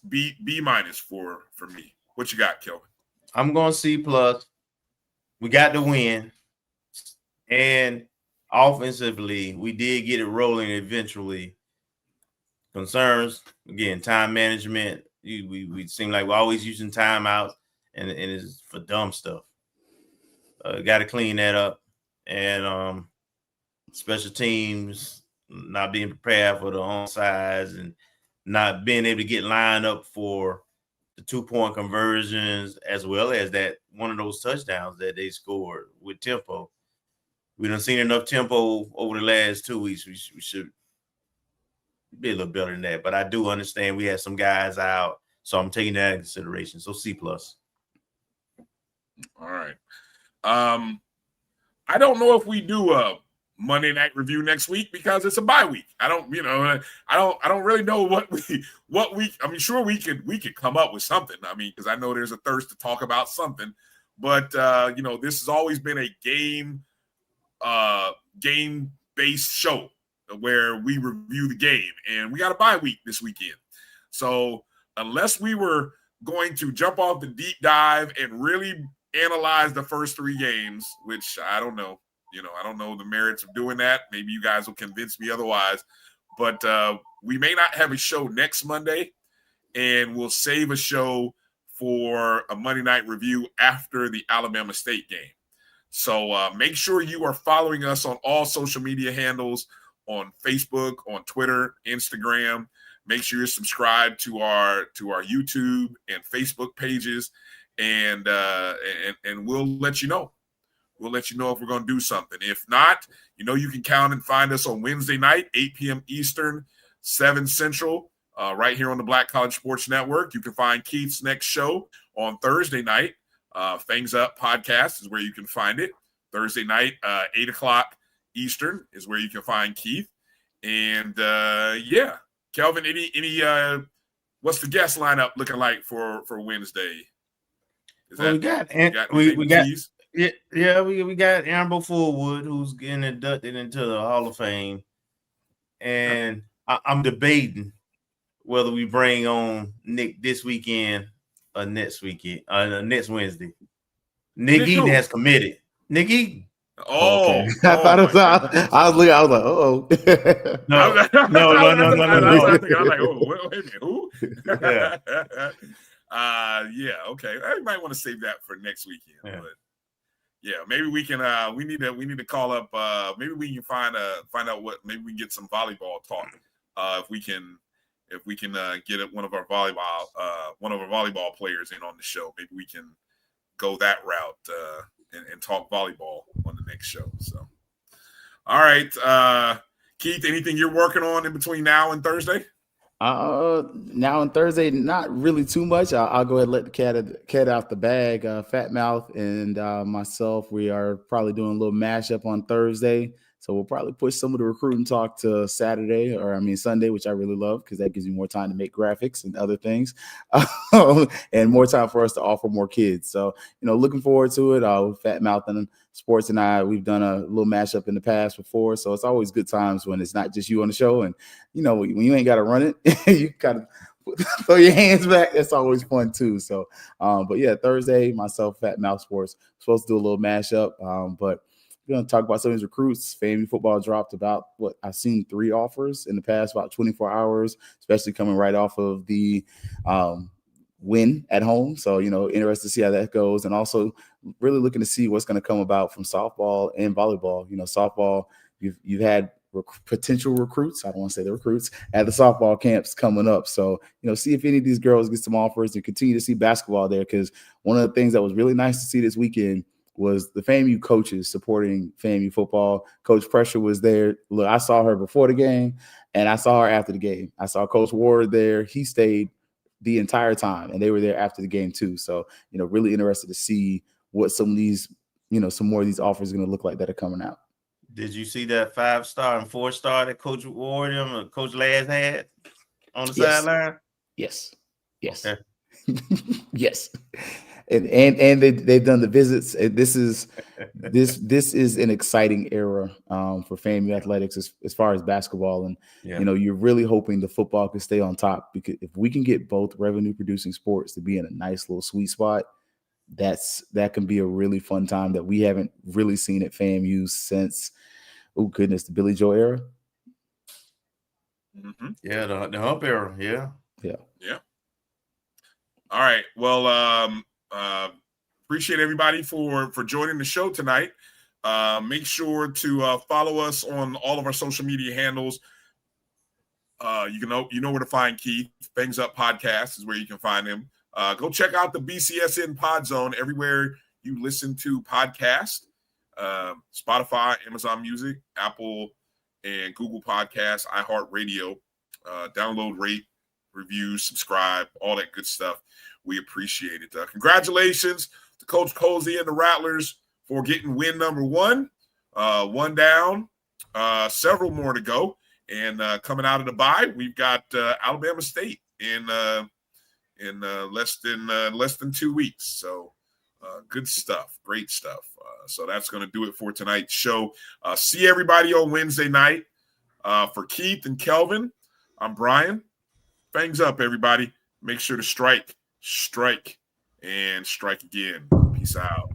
B- for me. What you got, Kelvin? I'm going C+. We got the win. And offensively, we did get it rolling eventually. Concerns, again, time management. We seem like we're always using timeouts, and it's for dumb stuff. Got to clean that up. And special teams not being prepared for the onsides and not being able to get lined up for the 2-point conversions, as well as that one of those touchdowns that they scored with tempo. We done seen enough tempo over the last 2 weeks. We should be a little better than that. But I do understand we had some guys out, so I'm taking that into consideration. So C+. All right. I don't know if we do a Monday night review next week because it's a bye week. I don't really know what we. I mean, sure we could come up with something. I mean, because I know there's a thirst to talk about something, but this has always been a game-based show where we review the game, and we got a bye week this weekend. So unless we were going to jump off the deep dive and really analyze the first 3 games, which I don't know. I don't know the merits of doing that. Maybe you guys will convince me otherwise. But we may not have a show next Monday, and we'll save a show for a Monday night review after the Alabama State game. So make sure you are following us on all social media handles, on Facebook, on Twitter, Instagram. Make sure you're subscribed to our YouTube and Facebook pages, and we'll let you know. We'll let you know if we're going to do something. If not, you can count and find us on Wednesday night, 8 p.m. Eastern, 7 Central, right here on the Black College Sports Network. You can find Keith's next show on Thursday night. Fangs Up podcast is where you can find it. Thursday night, 8 o'clock Eastern is where you can find Keith. And Kelvin, any what's the guest lineup looking like for Wednesday? We got Amber Fullwood, who's getting inducted into the Hall of Fame, and I'm debating whether we bring on Nick this weekend or next Wednesday. Nick Eaton has committed. Nick Eaton. Oh, okay. I thought it was. I was looking. I was like, oh. No. I was like, oh, wait a minute, who? Okay. I might want to save that for next weekend. Yeah. But maybe we can. We need to call up. Maybe we can find out what. Maybe we can get some volleyball talk. If if we can get one of our volleyball players in on the show, maybe we can go that route and talk volleyball on the next show. So, all right, Keith, anything you're working on in between now and Thursday? Now and Thursday, not really too much. I'll go ahead and let the cat out the bag. Fat Mouth and myself, we are probably doing a little mashup on Thursday. So we'll probably push some of the recruiting talk to Sunday, which I really love because that gives me more time to make graphics and other things and more time for us to offer more kids. So, looking forward to it. With Fat Mouth and Sports and I, we've done a little mashup in the past before. So it's always good times when it's not just you on the show. And, when you ain't got to run it, you kind of throw your hands back. That's always fun too. So, but yeah, Thursday, myself, Fat Mouth Sports, supposed to do a little mashup. But we're going to talk about some of these recruits. FAMU football dropped about I've seen 3 offers in the past about 24 hours, especially coming right off of the win at home. So, interested to see how that goes. And also really looking to see what's going to come about from softball and volleyball. Softball, you've had potential recruits. I don't want to say the recruits at the softball camps coming up. So, see if any of these girls get some offers and continue to see basketball there. Because one of the things that was really nice to see this weekend was the FAMU coaches supporting FAMU football. Coach Pressure was there. Look, I saw her before the game and I saw her after the game. I saw Coach Ward there. He stayed the entire time and they were there after the game too. So, really interested to see what some of these, some more of these offers are going to look like that are coming out. Did you see that 5-star and 4-star that Coach Ward and Coach Lass had on the sideline? Yes. Okay. Yes. And they've done the visits. This is an exciting era for FAMU athletics as far as basketball, and you're really hoping the football can stay on top, because if we can get both revenue producing sports to be in a nice little sweet spot, that can be a really fun time that we haven't really seen at FAMU since the Billy Joe era. Mm-hmm. Yeah, the hump era. Yeah. All right. Well, appreciate everybody for joining the show tonight. Make sure to follow us on all of our social media handles. You know where to find Keith. Fangs Up Podcast is where you can find him. Go check out the BCSN Pod Zone everywhere you listen to podcasts. Spotify, Amazon Music, Apple and Google Podcasts, iHeartRadio. Download, rate, review, subscribe, all that good stuff. We appreciate it. Congratulations to Coach Cozy and the Rattlers for getting win number 1. 1 down, several more to go. And coming out of the bye, we've got Albany State in less than 2 weeks. So good stuff, great stuff. So that's going to do it for tonight's show. See everybody on Wednesday night. For Keith and Kelvin, I'm Brian. Fangs up, everybody. Make sure to strike, and strike again. Peace out.